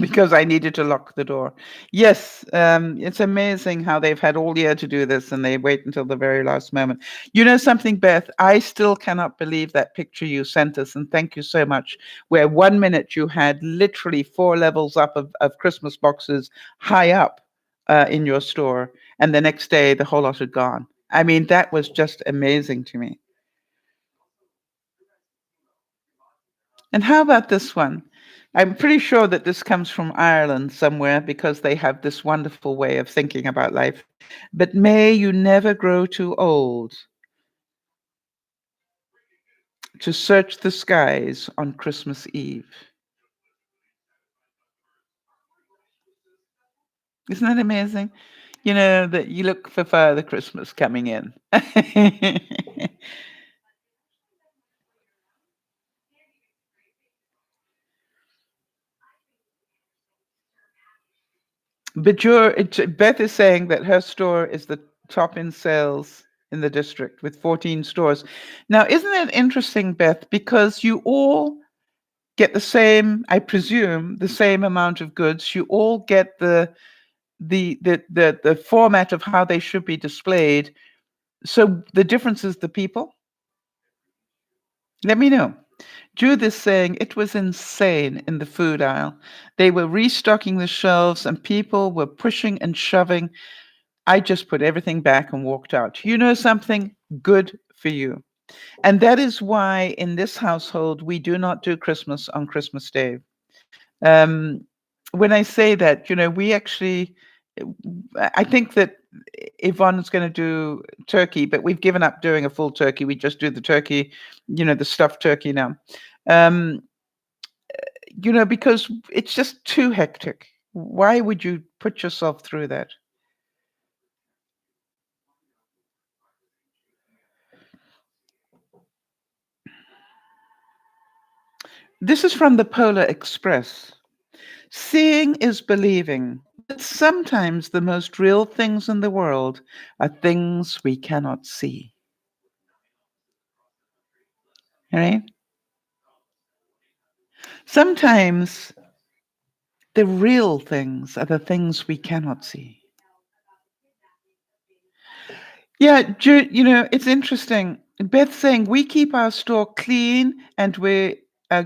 because I needed to lock the door. Yes, it's amazing how they've had all year to do this, and they wait until the very last moment. You know something, Beth? I still cannot believe that picture you sent us, and thank you so much, where 1 minute you had literally 4 levels up of Christmas boxes high up in your store, and the next day the whole lot had gone. I mean, that was just amazing to me. And how about this one? I'm pretty sure that this comes from Ireland somewhere, because they have this wonderful way of thinking about life. But may you never grow too old. to search the skies on Christmas Eve. Isn't that amazing? You know, that you look for Father Christmas coming in. But Beth is saying that her store is the top in sales in the district with 14 stores. Now, isn't that interesting, Beth? Because you all get the same, I presume, the same amount of goods. You all get the format of how they should be displayed. So the difference is the people. Let me know. Judith is saying it was insane in the food aisle. They were restocking the shelves and people were pushing and shoving. I just put everything back and walked out. You know something? Good for you. And that is why in this household, we do not do Christmas on Christmas Day. Um, when I say that, you know, we actually, I think that Yvonne's going to do turkey, but we've given up doing a full turkey. We just do the turkey, you know, the stuffed turkey now. Um, you know, because it's just too hectic. Why would you put yourself through that? This is from the Polar Express. Seeing is believing, but sometimes the most real things in the world are things we cannot see. All right? Sometimes the real things are the things we cannot see. Yeah, you know, it's interesting. Beth saying we keep our store clean and uh,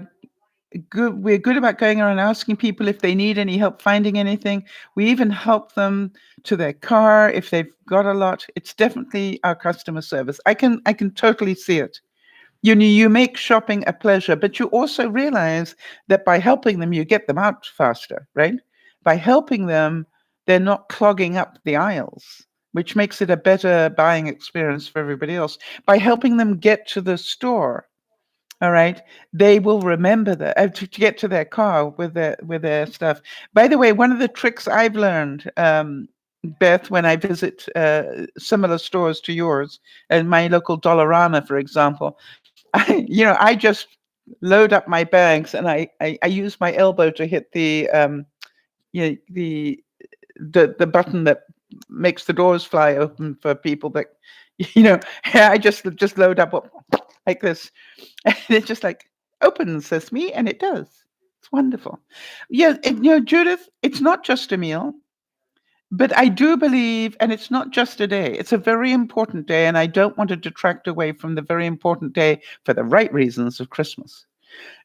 we're good about going around asking people if they need any help finding anything. We even help them to their car if they've got a lot. It's definitely our customer service. I can totally see it. You know, you make shopping a pleasure, but you also realize that by helping them, you get them out faster, right? By helping them, they're not clogging up the aisles, which makes it a better buying experience for everybody else. By helping them get to the store, all right, they will remember that to get to their car with their stuff. By the way, one of the tricks I've learned, Beth, when I visit similar stores to yours, and my local Dollarama, for example, I just load up my bags and I use my elbow to hit you know, the button that makes the doors fly open for people that, you know, I just load up like this, and it just like opens sesame, and it does. It's wonderful. Yeah, you know, Judith, it's not just a meal. But I do believe, and it's not just a day, it's a very important day, and I don't want to detract away from the very important day for the right reasons of Christmas.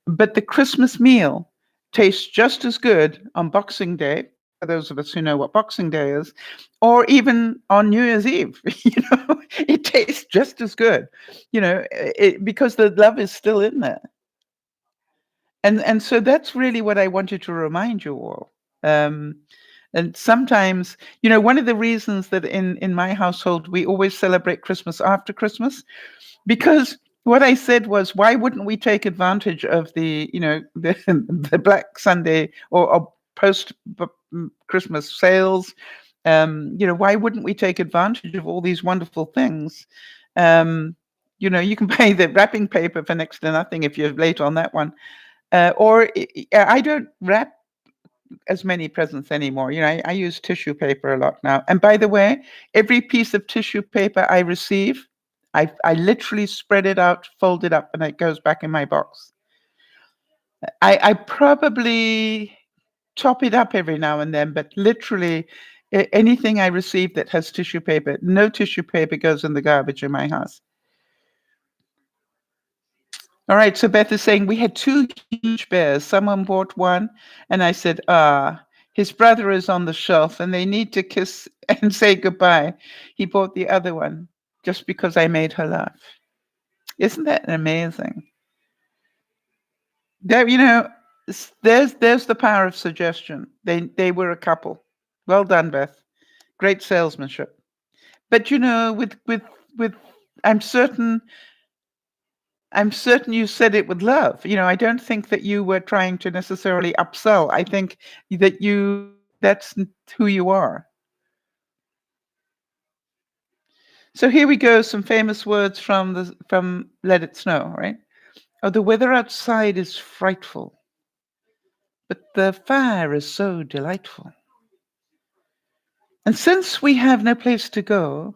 But the Christmas meal tastes just as good on Boxing Day, for those of us who know what Boxing Day is, or even on New Year's Eve. You know, it tastes just as good, you know, because the love is still in there. And so that's really what I wanted to remind you all. Um, and sometimes, you know, one of the reasons that in my household we always celebrate Christmas after Christmas, because what I said was, why wouldn't we take advantage of the, you know, the Black Sunday or post Christmas sales? You know, why wouldn't we take advantage of all these wonderful things? You know, you can buy the wrapping paper for next to nothing if you're late on that one. Or I don't wrap as many presents anymore. You know, I use tissue paper a lot now. And by the way, every piece of tissue paper I receive, I literally spread it out, fold it up, and it goes back in my box. I probably top it up every now and then, but literally anything I receive that has tissue paper, no tissue paper goes in the garbage in my house. All right, so Beth is saying we had two huge bears. Someone bought one, and I said, his brother is on the shelf, and they need to kiss and say goodbye. He bought the other one just because I made her laugh. Isn't that amazing? There, you know, there's the power of suggestion. They were a couple. Well done, Beth. Great salesmanship. But you know, with I'm certain I'm certain you said it with love. I don't think that you were trying to necessarily upsell. I think that that's who you are. So here we go, some famous words from Let It Snow, right? Oh, the weather outside is frightful, but the fire is so delightful. And since we have no place to go,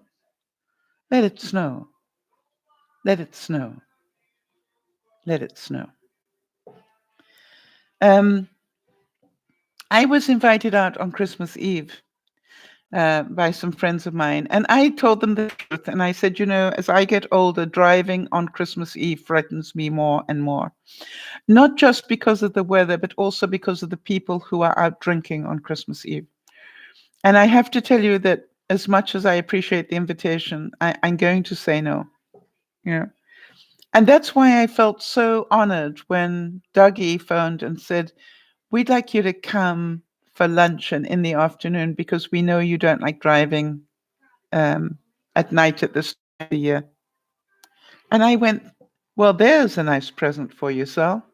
let it snow, let it snow, let it snow. I was invited out on Christmas Eve by some friends of mine, and I told them the truth. And I said, as I get older, driving on Christmas Eve frightens me more and more. Not just because of the weather, but also because of the people who are out drinking on Christmas Eve. And I have to tell you that as much as I appreciate the invitation, I'm going to say no. And that's why I felt so honored when Dougie phoned and said, we'd like you to come for lunch and in the afternoon because we know you don't like driving at night at this time of the year. And I went, well, there's a nice present for you, Sal.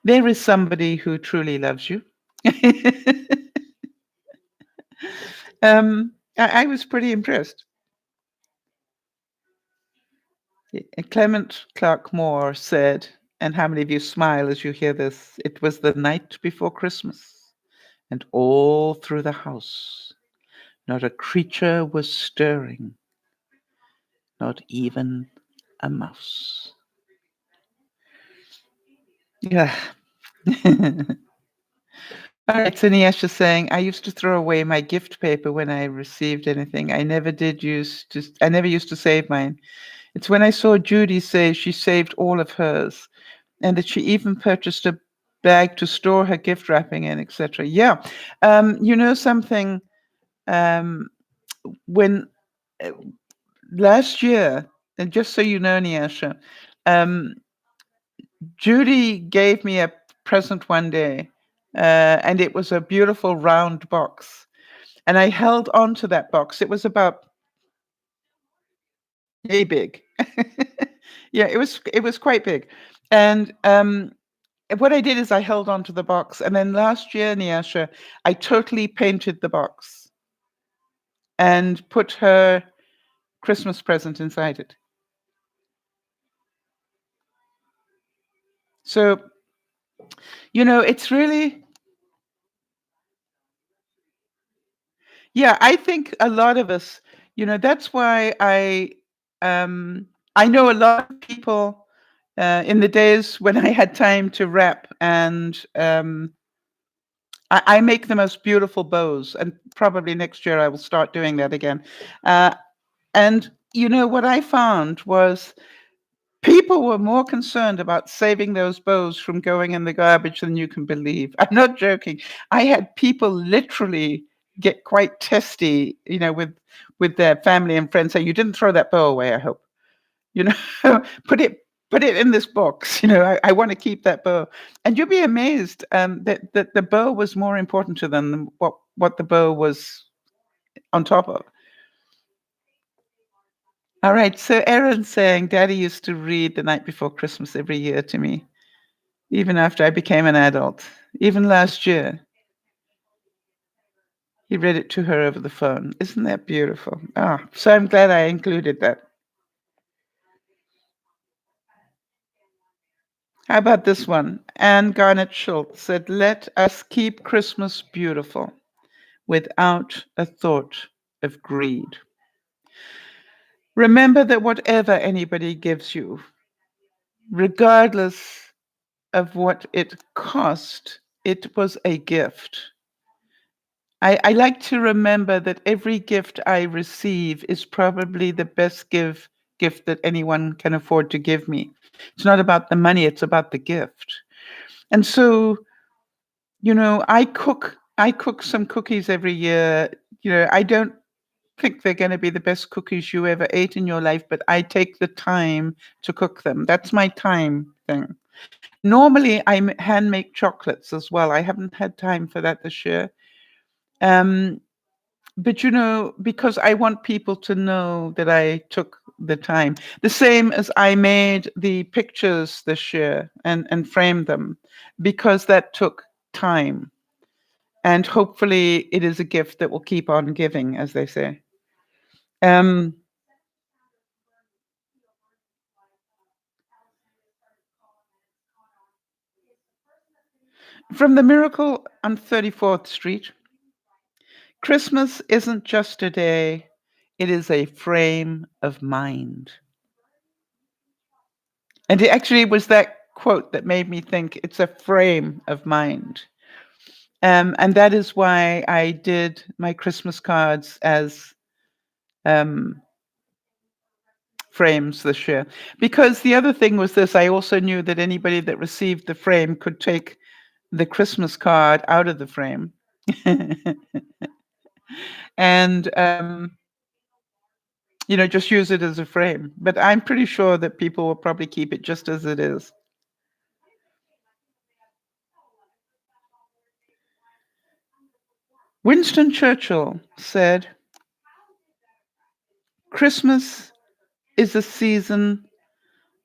There is somebody who truly loves you. I was pretty impressed. Clement Clark Moore said, and how many of you smile as you hear this? It was the night before Christmas, and all through the house, not a creature was stirring, not even a mouse. Yeah. All right, so Niasha saying, I used to throw away my gift paper when I received anything. I never used to save mine. It's when I saw Judy say she saved all of hers and that she even purchased a bag to store her gift wrapping in, etc. Yeah. Something, when last year, and just so you know, Niasha, Judy gave me a present one day, and it was a beautiful round box. And I held on to that box. It was about yay big. Yeah, it was quite big. And what I did is I held on to the box. And then last year, Niasha, I totally painted the box and put her Christmas present inside it. So, it's really, yeah, I think a lot of us, that's why I know a lot of people in the days when I had time to wrap, and I make the most beautiful bows, and probably next year I will start doing that again. And what I found was people were more concerned about saving those bows from going in the garbage than you can believe. I'm not joking. I had people literally get quite testy, with their family and friends, say, "You didn't throw that bow away, I hope." You know, put it in this box. I want to keep that bow. And you'll be amazed that the bow was more important to them than what the bow was on top of. All right, so Erin's saying, Daddy used to read The Night Before Christmas every year to me, even after I became an adult. Even last year, he read it to her over the phone. Isn't that beautiful? So I'm glad I included that. How about this one? Anne Garnett Schultz said, let us keep Christmas beautiful without a thought of greed. Remember that whatever anybody gives you, regardless of what it cost, it was a gift. I like to remember that every gift I receive is probably the best gift that anyone can afford to give me. It's not about the money, it's about the gift. And so, I cook some cookies every year. I don't think they're going to be the best cookies you ever ate in your life, but I take the time to cook them. That's my time thing. Normally, I hand make chocolates as well. I haven't had time for that this year. But because I want people to know that I took the time, the same as I made the pictures this year and framed them, because that took time. And hopefully it is a gift that will keep on giving, as they say. Um, from the Miracle on 34th Street, Christmas isn't just a day, it is a frame of mind. And it actually was that quote that made me think it's a frame of mind. And that is why I did my Christmas cards as frames this year. Because the other thing was this, I also knew that anybody that received the frame could take the Christmas card out of the frame. And just use it as a frame. But I'm pretty sure that people will probably keep it just as it is. Winston Churchill said, Christmas is a season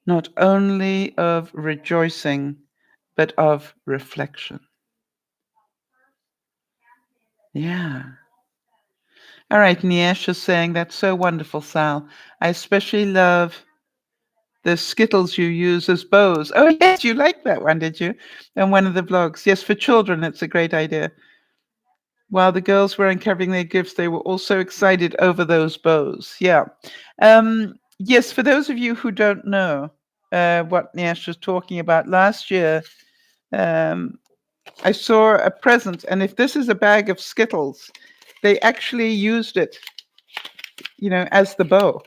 not only of rejoicing, but of reflection. Yeah. All right, Niesh is saying, that's so wonderful, Sal. I especially love the Skittles you use as bows. Oh, yes, you like that one, did you? In one of the vlogs. Yes, for children, it's a great idea. While the girls were uncovering their gifts, they were also excited over those bows. Yeah. Yes, for those of you who don't know what Niesh was talking about, last year I saw a present, and if this is a bag of Skittles, they actually used it, as the bow.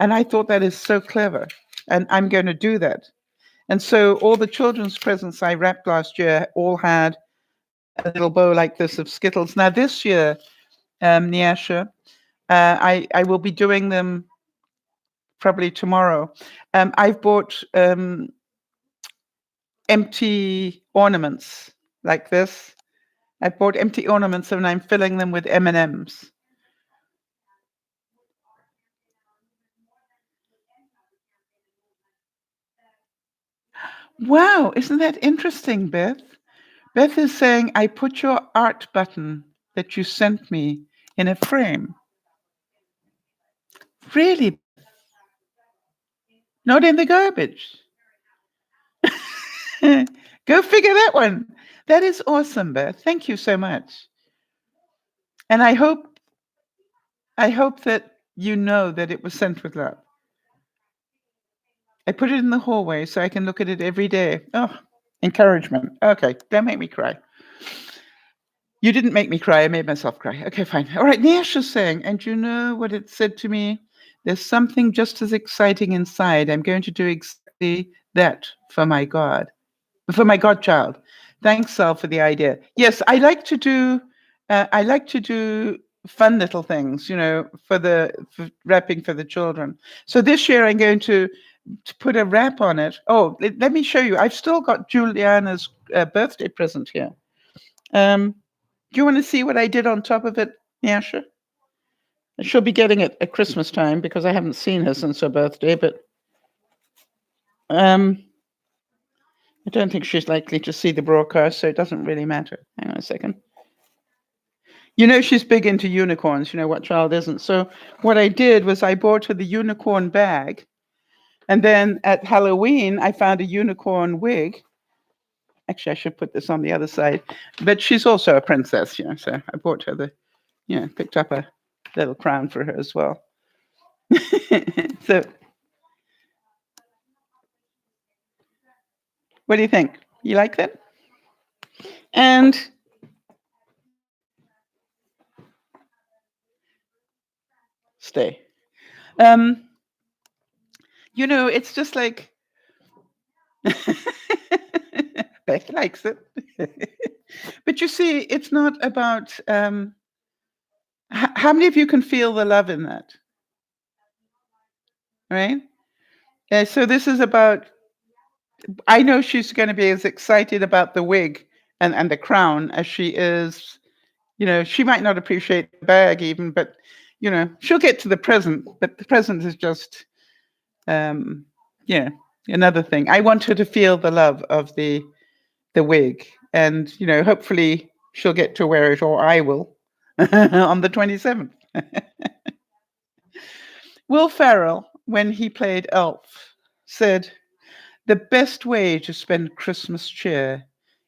And I thought that is so clever, and I'm going to do that. And so all the children's presents I wrapped last year all had a little bow like this of Skittles. Now this year, Nyasha, I will be doing them probably tomorrow. I've bought empty ornaments like this. I bought empty ornaments and I'm filling them with M&Ms. Wow, isn't that interesting, Beth? Beth is saying, I put your art button that you sent me in a frame. Really? Not in the garbage. Go figure that one. That is awesome, Beth. Thank you so much. And I hope that you know that it was sent with love. I put it in the hallway so I can look at it every day. Oh, encouragement. Okay, don't make me cry. You didn't make me cry. I made myself cry. Okay, fine. All right, Niash is saying, and you know what it said to me? There's something just as exciting inside. I'm going to do exactly that for my godchild. Thanks, Sal, for the idea. Yes, I like to do fun little things, for wrapping for the children. So this year I'm going to put a wrap on it. Oh, let me show you. I've still got Juliana's birthday present here. Do you want to see what I did on top of it, Nyasha? She'll be getting it at Christmas time because I haven't seen her since her birthday, but I don't think she's likely to see the broadcast, so it doesn't really matter. Hang on a second. She's big into unicorns. What child isn't? So what I did was I bought her the unicorn bag, and then at Halloween, I found a unicorn wig. Actually, I should put this on the other side. But she's also a princess, so I bought her picked up a little crown for her as well. So what do you think? You like that? And stay. It's just like Beth likes it. But you see, it's not about how many of you can feel the love in that? Right? So this is about, I know she's going to be as excited about the wig and the crown as she is She might not appreciate the bag even, but she'll get to the present. But the present is just, um, yeah, another thing. I want her to feel the love of the wig, and hopefully she'll get to wear it, or I will, on the 27th. Will Ferrell, when he played Elf, said, "The best way to spend Christmas cheer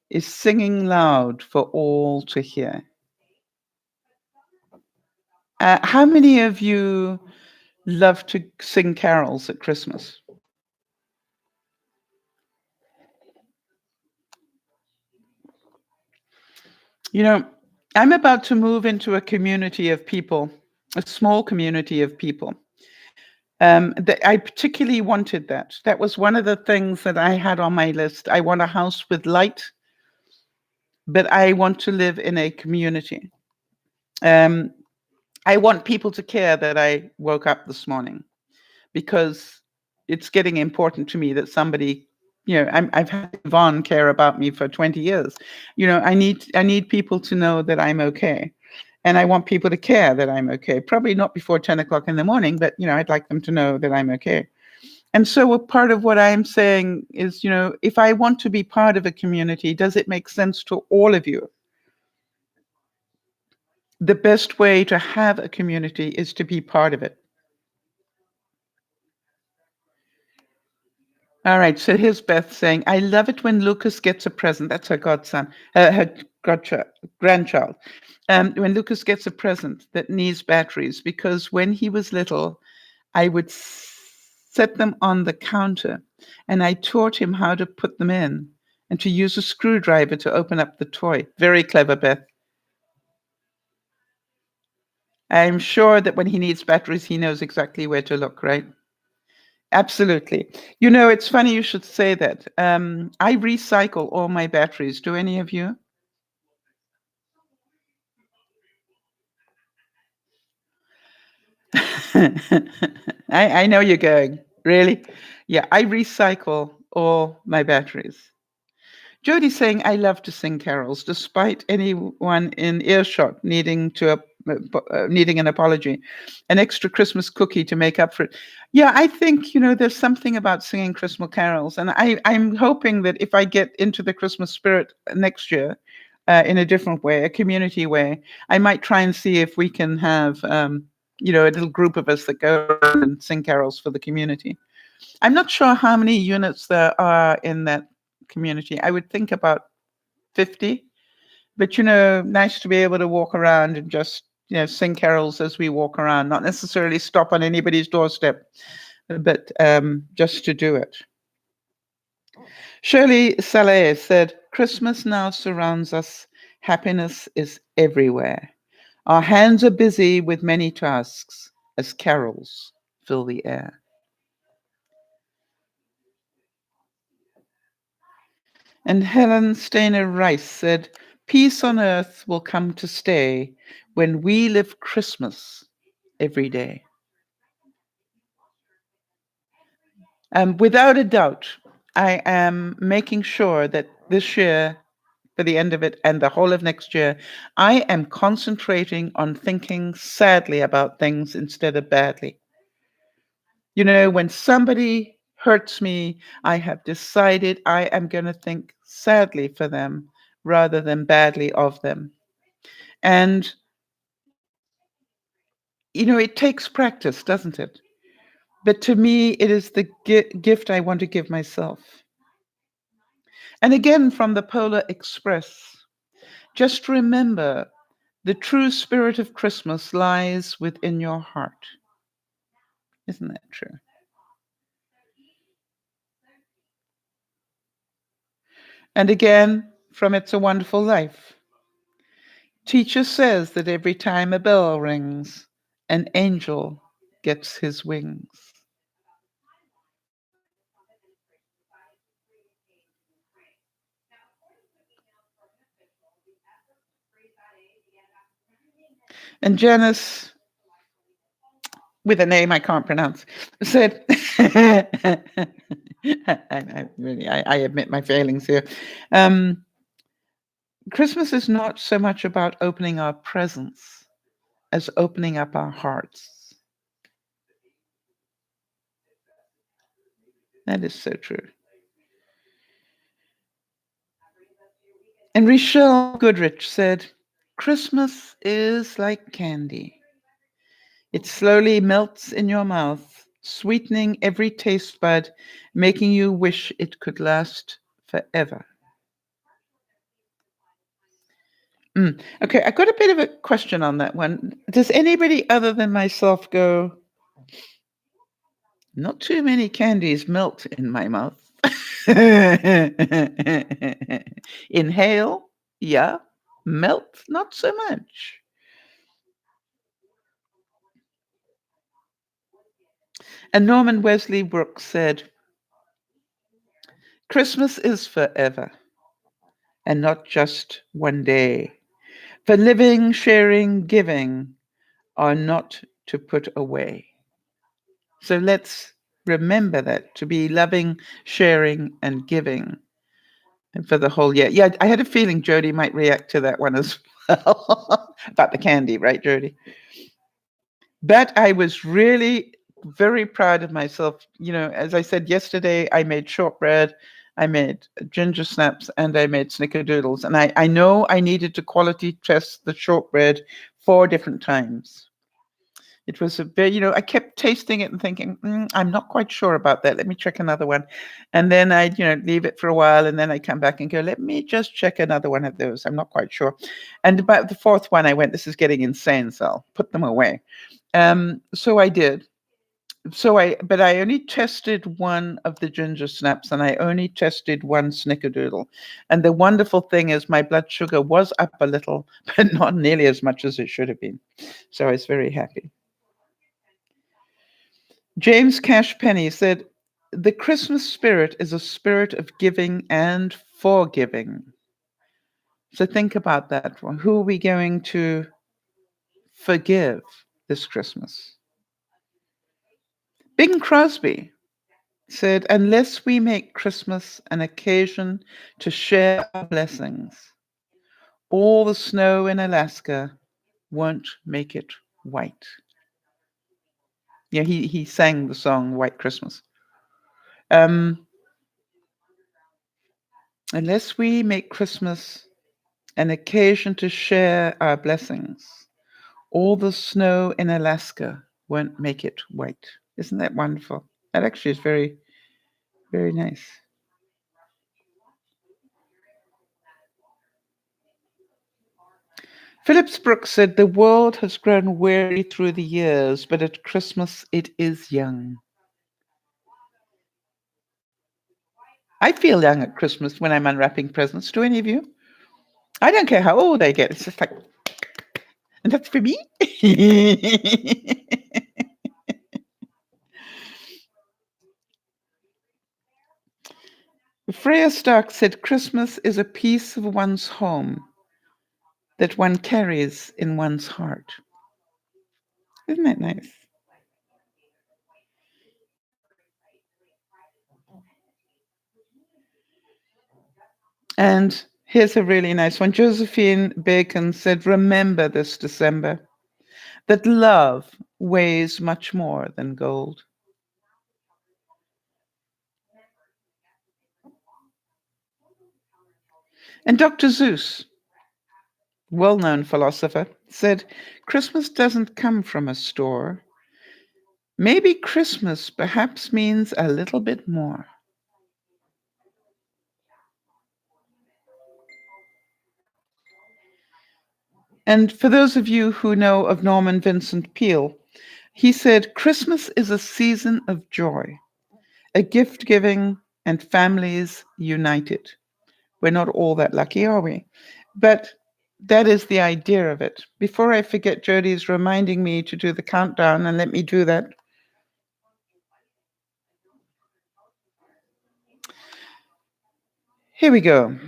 is singing loud for all to hear." How many of you love to sing carols at Christmas? I'm about to move into a community of people, a small community of people. I particularly wanted that. That was one of the things that I had on my list. I want a house with light, but I want to live in a community. Um, I want people to care that I woke up this morning, because it's getting important to me that somebody, I've had Yvonne care about me for 20 years. I need people to know that I'm okay. And I want people to care that I'm okay. Probably not before 10 o'clock in the morning, but I'd like them to know that I'm okay. And so a part of what I'm saying is, if I want to be part of a community, does it make sense to all of you? The best way to have a community is to be part of it. All right, so here's Beth saying, "I love it when Lucas gets a present." That's her godson, her grandchild. When Lucas gets a present that needs batteries, because when he was little, I would set them on the counter, and I taught him how to put them in and to use a screwdriver to open up the toy. Very clever, Beth. I'm sure that when he needs batteries, he knows exactly where to look, right? Absolutely. It's funny you should say that. I recycle all my batteries. Do any of you? I know you're going. Really? Yeah, I recycle all my batteries. Jody's saying, "I love to sing carols, despite anyone in earshot needing an apology, an extra Christmas cookie to make up for it." Yeah, I think there's something about singing Christmas carols, and I'm hoping that if I get into the Christmas spirit next year, in a different way, a community way, I might try and see if we can have a little group of us that go and sing carols for the community. I'm not sure how many units there are in that community. I would think about 50. But nice to be able to walk around and just sing carols as we walk around, not necessarily stop on anybody's doorstep, but just to do it. Shirley Saleh said, "Christmas now surrounds us. Happiness is everywhere. Our hands are busy with many tasks as carols fill the air." And Helen Stainer Rice said, "Peace on earth will come to stay when we live Christmas every day." Without a doubt, I am making sure that this year, for the end of it and the whole of next year, I am concentrating on thinking sadly about things instead of badly. When somebody hurts me, I have decided I am going to think sadly for them rather than badly of them. And, it takes practice, doesn't it? But to me, it is the gift I want to give myself. And again, from the Polar Express, just remember the true spirit of Christmas lies within your heart. Isn't that true? And again, from It's a Wonderful Life, teacher says that every time a bell rings, an angel gets his wings. And Janice, with a name I can't pronounce, said, I admit my failings here. Christmas is not so much about opening our presents as opening up our hearts. That is so true. And Rochelle Goodrich said, Christmas is like candy. It slowly melts in your mouth, sweetening every taste bud, making you wish it could last forever. Okay, I got a bit of a question on that one. Does anybody other than myself go, not too many candies melt in my mouth? Inhale, yeah. Melt, not so much. And Norman Wesley Brooks said, Christmas is forever and not just one day. For living, sharing, giving are not to put away. So let's remember that, to be loving, sharing, and giving, and for the whole year. Yeah, I had a feeling Jody might react to that one as well about the candy, right, Jody? But I was really very proud of myself. You know, as I said yesterday, I made shortbread, I made ginger snaps, and I made snickerdoodles. And I know I needed to quality test the shortbread 4 different times. It was a bit, I kept tasting it and thinking, I'm not quite sure about that. Let me check another one. And then I'd, leave it for a while. And then I come back and go, let me just check another one of those. I'm not quite sure. And about the fourth one, I went, this is getting insane. So I'll put them away. So I did. But I only tested one of the ginger snaps and I only tested one snickerdoodle. And the wonderful thing is my blood sugar was up a little, but not nearly as much as it should have been. So I was very happy. James Cash Penny said, the Christmas spirit is a spirit of giving and forgiving. So think about that. Who are we going to forgive this Christmas? Bing Crosby said, unless we make Christmas an occasion to share our blessings, all the snow in Alaska won't make it white. Yeah, he sang the song White Christmas. Unless we make Christmas an occasion to share our blessings, all the snow in Alaska won't make it white. Isn't that wonderful? That actually is very, very nice. Phillips Brooks said, the world has grown weary through the years, but at Christmas it is young. I feel young at Christmas when I'm unwrapping presents. Do any of you? I don't care how old I get. It's just like, and that's for me. Freya Stark said, Christmas is a piece of one's home that one carries in one's heart. Isn't that nice? And here's a really nice one. Josephine Bacon said, remember this December, that love weighs much more than gold. And Dr. Seuss, well-known philosopher, said, Christmas doesn't come from a store. Maybe Christmas perhaps means a little bit more. And for those of you who know of Norman Vincent Peale, he said, Christmas is a season of joy, a gift giving and families united. We're not all that lucky, are we? But that is the idea of it. Before I forget, Jodie's reminding me to do the countdown, and let me do that. Here we go.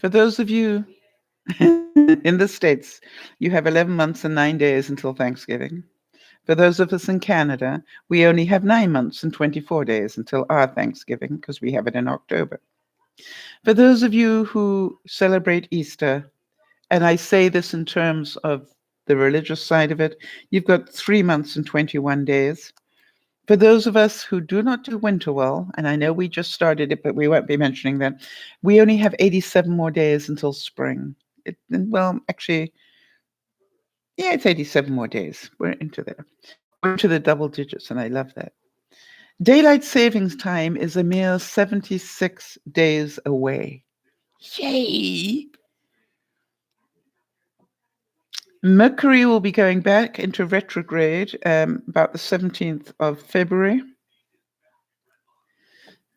For those of you in the States, you have 11 months and 9 days until Thanksgiving. For those of us in Canada, we only have 9 months and 24 days until our Thanksgiving because we have it in October. For those of you who celebrate Easter, and I say this in terms of the religious side of it, you've got 3 months and 21 days. For those of us who do not do winter well, and I know we just started it, but we won't be mentioning that, we only have 87 more days until spring. Well, actually, yeah, it's 87 more days. We're into there. We're into the double digits, and I love that. Daylight savings time is a mere 76 days away. Yay! Mercury will be going back into retrograde about the 17th of February.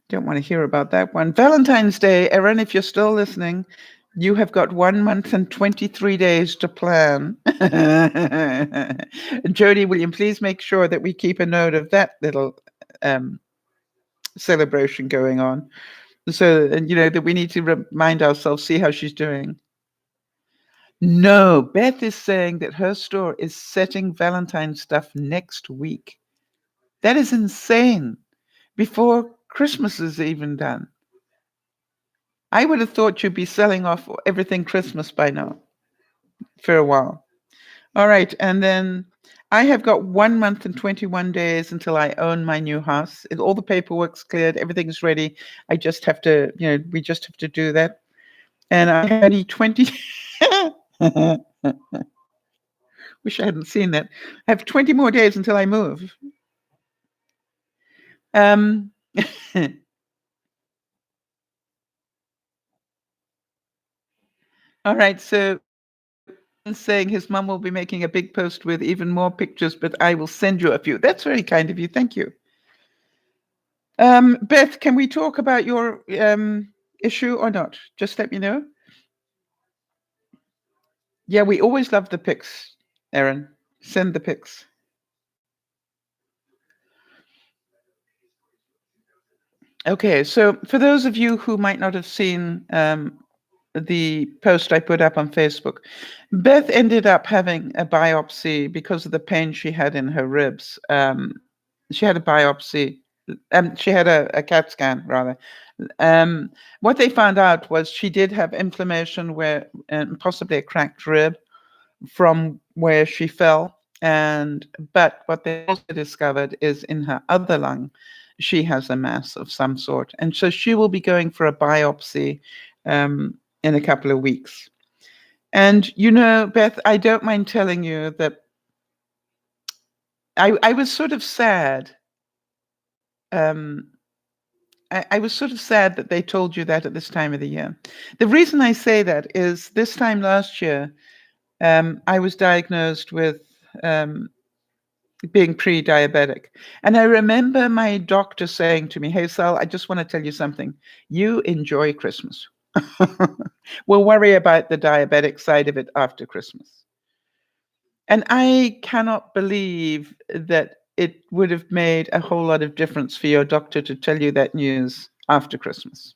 Don't want to hear about that one. Valentine's Day, Erin, if you're still listening, you have got 1 month and 23 days to plan. Jody, will you please make sure that we keep a note of that little celebration going on? So, and that we need to remind ourselves, see how she's doing. No, Beth is saying that her store is setting Valentine's stuff next week. That is insane. Before Christmas is even done. I would have thought you'd be selling off everything Christmas by now for a while. All right. And then I have got 1 month and 21 days until I own my new house. All the paperwork's cleared. Everything's ready. I just have to, we just have to do that. And I have only 20. Wish I hadn't seen that. I have 20 more days until I move. All right. So saying his mum will be making a big post with even more pictures, but I will send you a few. That's very kind of you. Thank you. Beth, can we talk about your issue or not? Just let me know. Yeah, we always love the pics, Erin. Send the pics. Okay, so for those of you who might not have seen the post I put up on Facebook, Beth ended up having a biopsy because of the pain she had in her ribs. She had a biopsy. She had a CAT scan, rather. What they found out was she did have inflammation where, possibly a cracked rib from where she fell. But what they also discovered is in her other lung, she has a mass of some sort. And so she will be going for a biopsy in a couple of weeks. And, Beth, I don't mind telling you that I was sort of sad. I was sort of sad that they told you that at this time of the year. The reason I say that is this time last year, I was diagnosed with being pre-diabetic. And I remember my doctor saying to me, "Hey, Sal, I just want to tell you something. You enjoy Christmas. We'll worry about the diabetic side of it after Christmas." And I cannot believe that it would have made a whole lot of difference for your doctor to tell you that news after Christmas.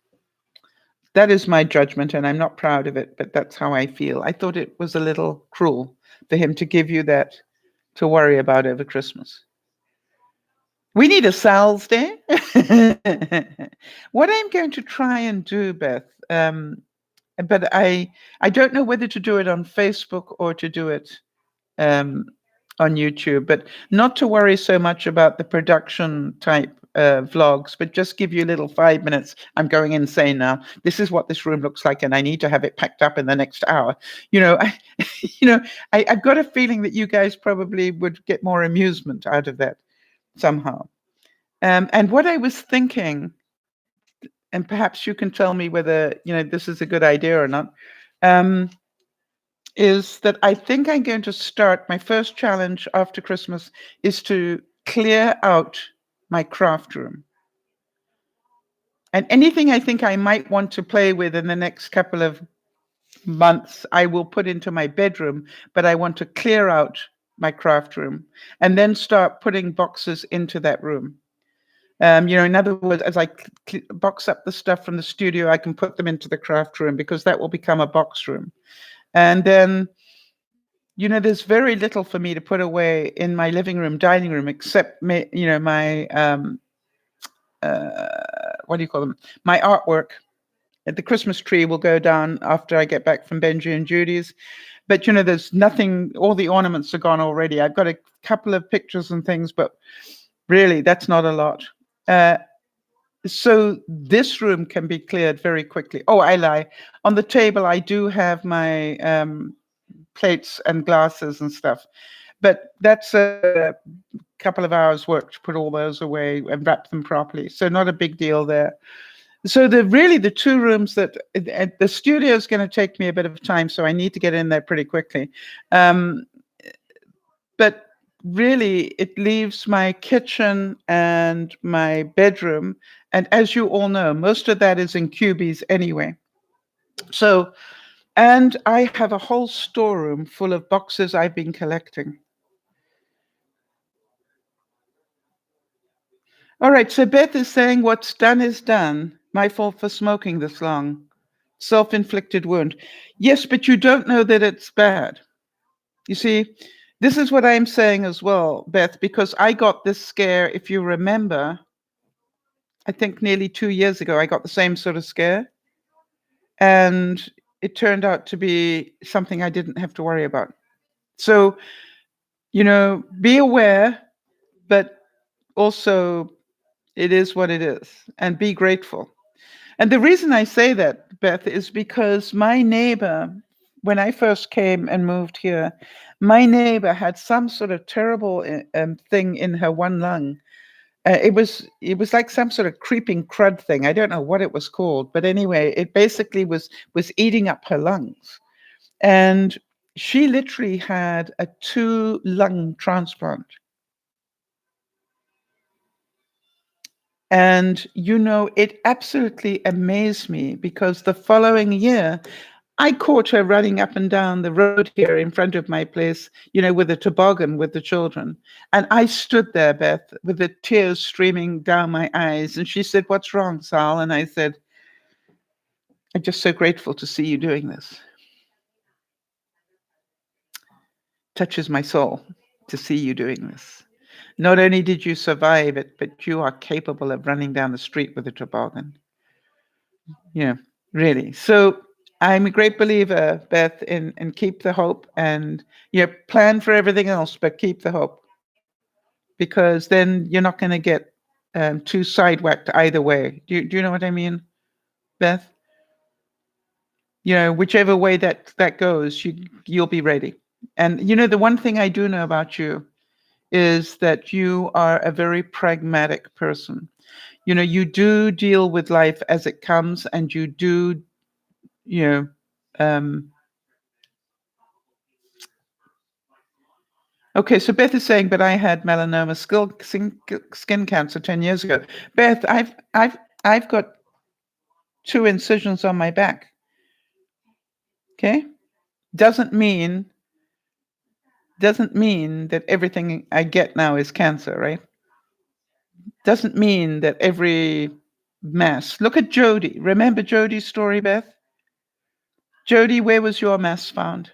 That is my judgment, and I'm not proud of it, but that's how I feel. I thought it was a little cruel for him to give you that to worry about over Christmas. We need a Sal's Day. What I'm going to try and do, Beth, but I don't know whether to do it on Facebook or to do it on YouTube, but not to worry so much about the production type vlogs, but just give you a little 5 minutes. I'm going insane now. This is what this room looks like, and I need to have it packed up in the next hour. I've got a feeling that you guys probably would get more amusement out of that somehow. And what I was thinking, and perhaps you can tell me whether this is a good idea or not, is that I think I'm going to start my first challenge after Christmas is to clear out my craft room. And anything I think I might want to play with in the next couple of months, I will put into my bedroom, but I want to clear out my craft room and then start putting boxes into that room. In other words, as I box up the stuff from the studio, I can put them into the craft room because that will become a box room. And then, there's very little for me to put away in my living room, dining room, except my what do you call them? My artwork The Christmas tree will go down after I get back from Benji and Judy's. But there's nothing. All the ornaments are gone already. I've got a couple of pictures and things, but really, that's not a lot. So this room can be cleared very quickly. Oh, I lie. On the table, I do have my plates and glasses and stuff, but that's a couple of hours work to put all those away and wrap them properly. So not a big deal there. So the two rooms that the studio is going to take me a bit of time, so I need to get in there pretty quickly. But really, it leaves my kitchen and my bedroom. And as you all know, most of that is in cubies anyway. So, and I have a whole storeroom full of boxes I've been collecting. All right, so Beth is saying what's done is done. My fault for smoking this long. Self-inflicted wound. Yes, but you don't know that it's bad. You see, this is what I'm saying as well, Beth, because I got this scare, if you remember, I think nearly 2 years ago, I got the same sort of scare. And it turned out to be something I didn't have to worry about. So, be aware, but also it is what it is, and be grateful. And the reason I say that, Beth, is because my neighbor, when I first came and moved here, my neighbor had some sort of terrible thing in her one lung. It was like some sort of creeping crud thing. I don't know what it was called, but anyway, it basically was eating up her lungs, and she literally had a 2-lung transplant. And it absolutely amazed me because the following year, I caught her running up and down the road here in front of my place, with a toboggan with the children. And I stood there, Beth, with the tears streaming down my eyes. And she said, "What's wrong, Sal?" And I said, "I'm just so grateful to see you doing this. Touches my soul to see you doing this. Not only did you survive it, but you are capable of running down the street with a toboggan." Yeah, really. So I'm a great believer, Beth, in keep the hope and plan for everything else, but keep the hope, because then you're not going to get too sidewacked either way. Do you know what I mean, Beth? Whichever way that goes, you'll be ready. And the one thing I do know about you is that you are a very pragmatic person. You do deal with life as it comes, and you do, you know, okay, so Beth is saying, but I had melanoma skin cancer 10 years ago. Beth, I've got 2 incisions on my back. Okay? Doesn't mean that everything I get now is cancer, right? Doesn't mean that every mass. Look at Jody. Remember Jody's story, Beth? Jody, where was your mass found?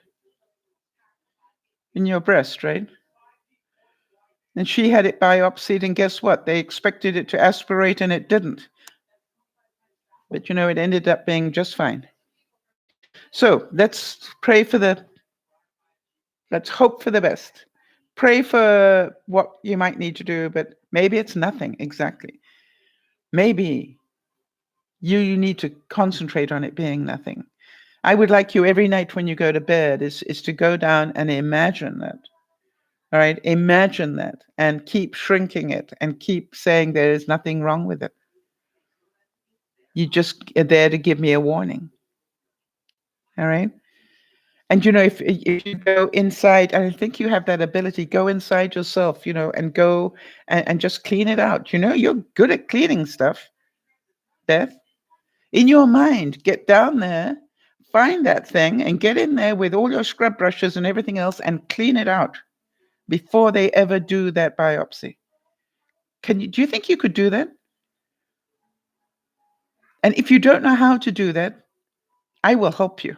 In your breast, right? And she had it biopsied, and guess what? They expected it to aspirate, and it didn't. But it ended up being just fine. So let's hope for the best. Pray for what you might need to do, but maybe it's nothing exactly. Maybe you need to concentrate on it being nothing. I would like you every night when you go to bed is to go down and imagine that. All right, imagine that and keep shrinking it and keep saying there is nothing wrong with it. You just are there to give me a warning. All right. And if you go inside, and I think you have that ability, go inside yourself, and go and just clean it out. You're good at cleaning stuff, Beth. In your mind, get down there, find that thing, and get in there with all your scrub brushes and everything else and clean it out before they ever do that biopsy. Do you think you could do that? And if you don't know how to do that, I will help you.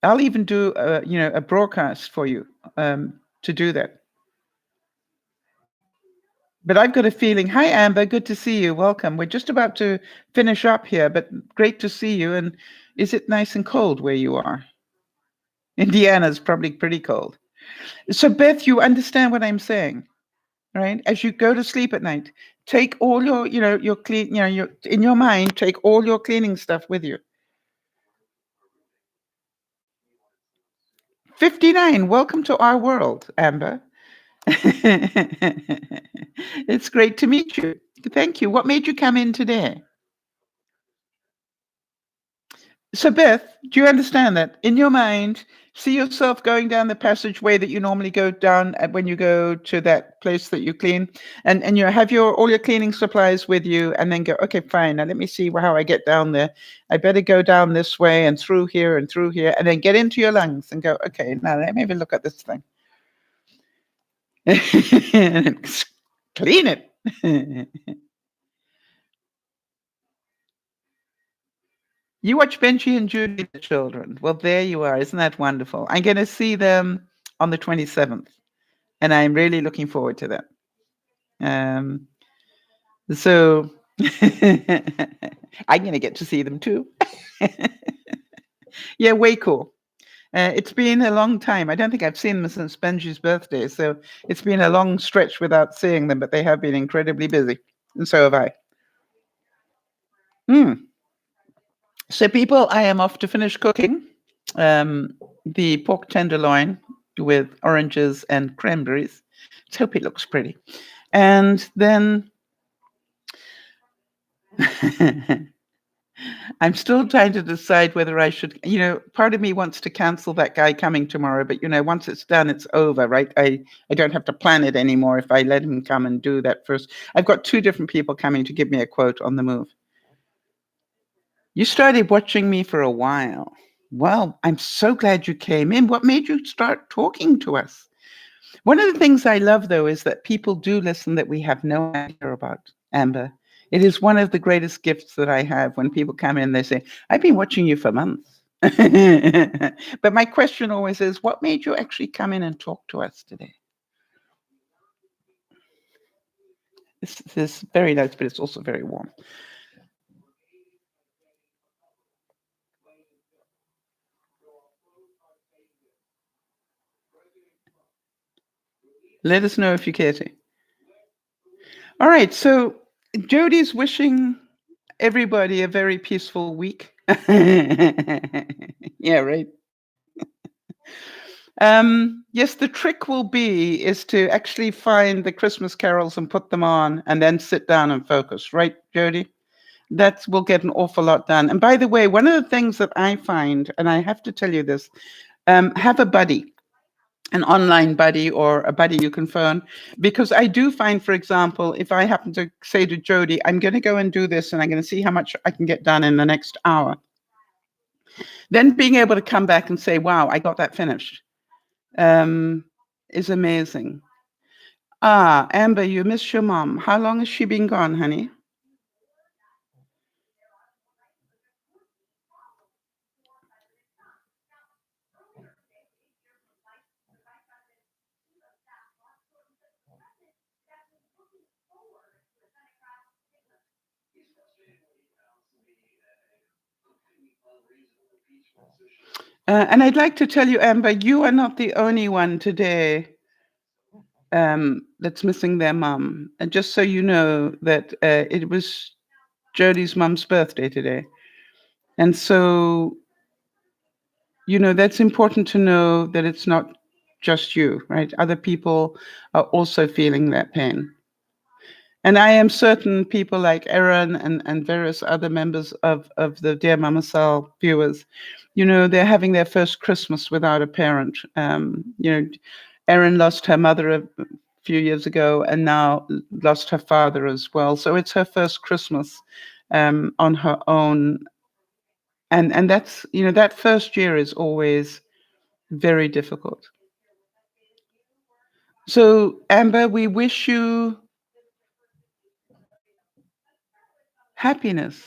I'll even do a broadcast for you to do that. But I've got a feeling. Hi, Amber. Good to see you. Welcome. We're just about to finish up here, but great to see you. And is it nice and cold where you are? Indiana's probably pretty cold. So, Beth, you understand what I'm saying, right? As you go to sleep at night, take all your, your clean, your in your mind, take all your cleaning stuff with you. 59. Welcome to our world, Amber. It's great to meet you. Thank you. What made you come in today? So, Beth, do you understand that in your mind, see yourself going down the passageway that you normally go down when you go to that place that you clean, and you have all your cleaning supplies with you, and then go, okay, fine. Now let me see how I get down there. I better go down this way and through here, and then get into your lungs and go, okay, now let me have a look at this thing. Clean it. You watch Benji and Judy, the children. Well, there you are. Isn't that wonderful? I'm going to see them on the 27th, and I'm really looking forward to that. So I'm going to get to see them too. Yeah, way cool. It's been a long time. I don't think I've seen them since Benji's birthday, so it's been a long stretch without seeing them, but they have been incredibly busy, and so have I. So, people, I am off to finish cooking the pork tenderloin with oranges and cranberries. Let's hope it looks pretty. And then I'm still trying to decide whether I should, part of me wants to cancel that guy coming tomorrow, but, once it's done, it's over, right? I don't have to plan it anymore if I let him come and do that first. I've got 2 different people coming to give me a quote on the move. You started watching me for a while. Well, I'm so glad you came in. What made you start talking to us? One of the things I love, though, is that people do listen that we have no idea about, Amber. It is one of the greatest gifts that I have when people come in, they say, I've been watching you for months. But my question always is, what made you actually come in and talk to us today? This is very nice, but it's also very warm. Let us know if you care to. All right, so Jody's wishing everybody a very peaceful week. Yeah, right. Yes, the trick will be is to actually find the Christmas carols and put them on and then sit down and focus, right, Jody? That will get an awful lot done. And by the way, one of the things that I find, and I have to tell you this, have a buddy, an online buddy or a buddy you can phone, because I do find, for example, if I happen to say to Jody, I'm going to go and do this and I'm going to see how much I can get done in the next hour, then being able to come back and say, wow, I got that finished, is amazing. Amber, you miss your mom. How long has she been gone, honey? And I'd like to tell you, Amber, you are not the only one today that's missing their mum. And just so you know that it was Jody's mum's birthday today. And so, that's important to know that it's not just you, right? Other people are also feeling that pain. And I am certain people like Erin and various other members of the DearMamaSal viewers, they're having their first Christmas without a parent. Erin lost her mother a few years ago and now lost her father as well. So it's her first Christmas on her own. And that's, that first year is always very difficult. So, Amber, we wish you happiness.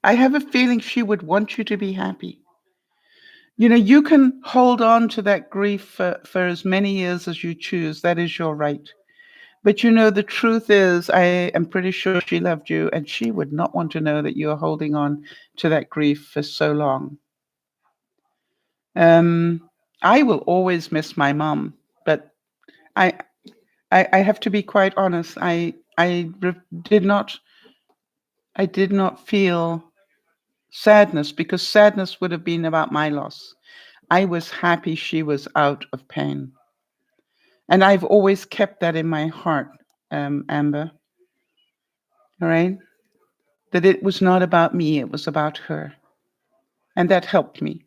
I have a feeling she would want you to be happy. You can hold on to that grief for as many years as you choose. That is your right. But you know, the truth is, I am pretty sure she loved you, and she would not want to know that you are holding on to that grief for so long. I will always miss my mom, but I, I have to be quite honest. Did not, I did not feel sadness, because sadness would have been about my loss. I was happy she was out of pain, and I've always kept that in my heart, Amber. All right, that it was not about me; it was about her, and that helped me.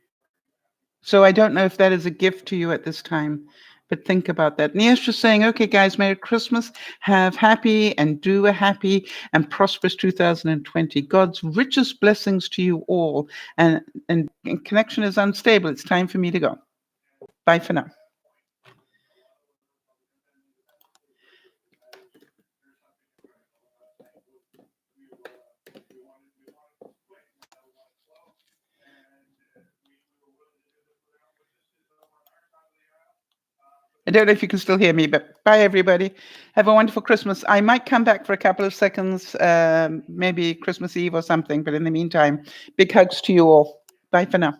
So I don't know if that is a gift to you at this time, but think about that. Nia's just saying, okay, guys, Merry Christmas. Have happy and do a happy and prosperous 2020. God's richest blessings to you all. And connection is unstable. It's time for me to go. Bye for now. I don't know if you can still hear me, but bye, everybody. Have a wonderful Christmas. I might come back for a couple of seconds, maybe Christmas Eve or something, but in the meantime, big hugs to you all. Bye for now.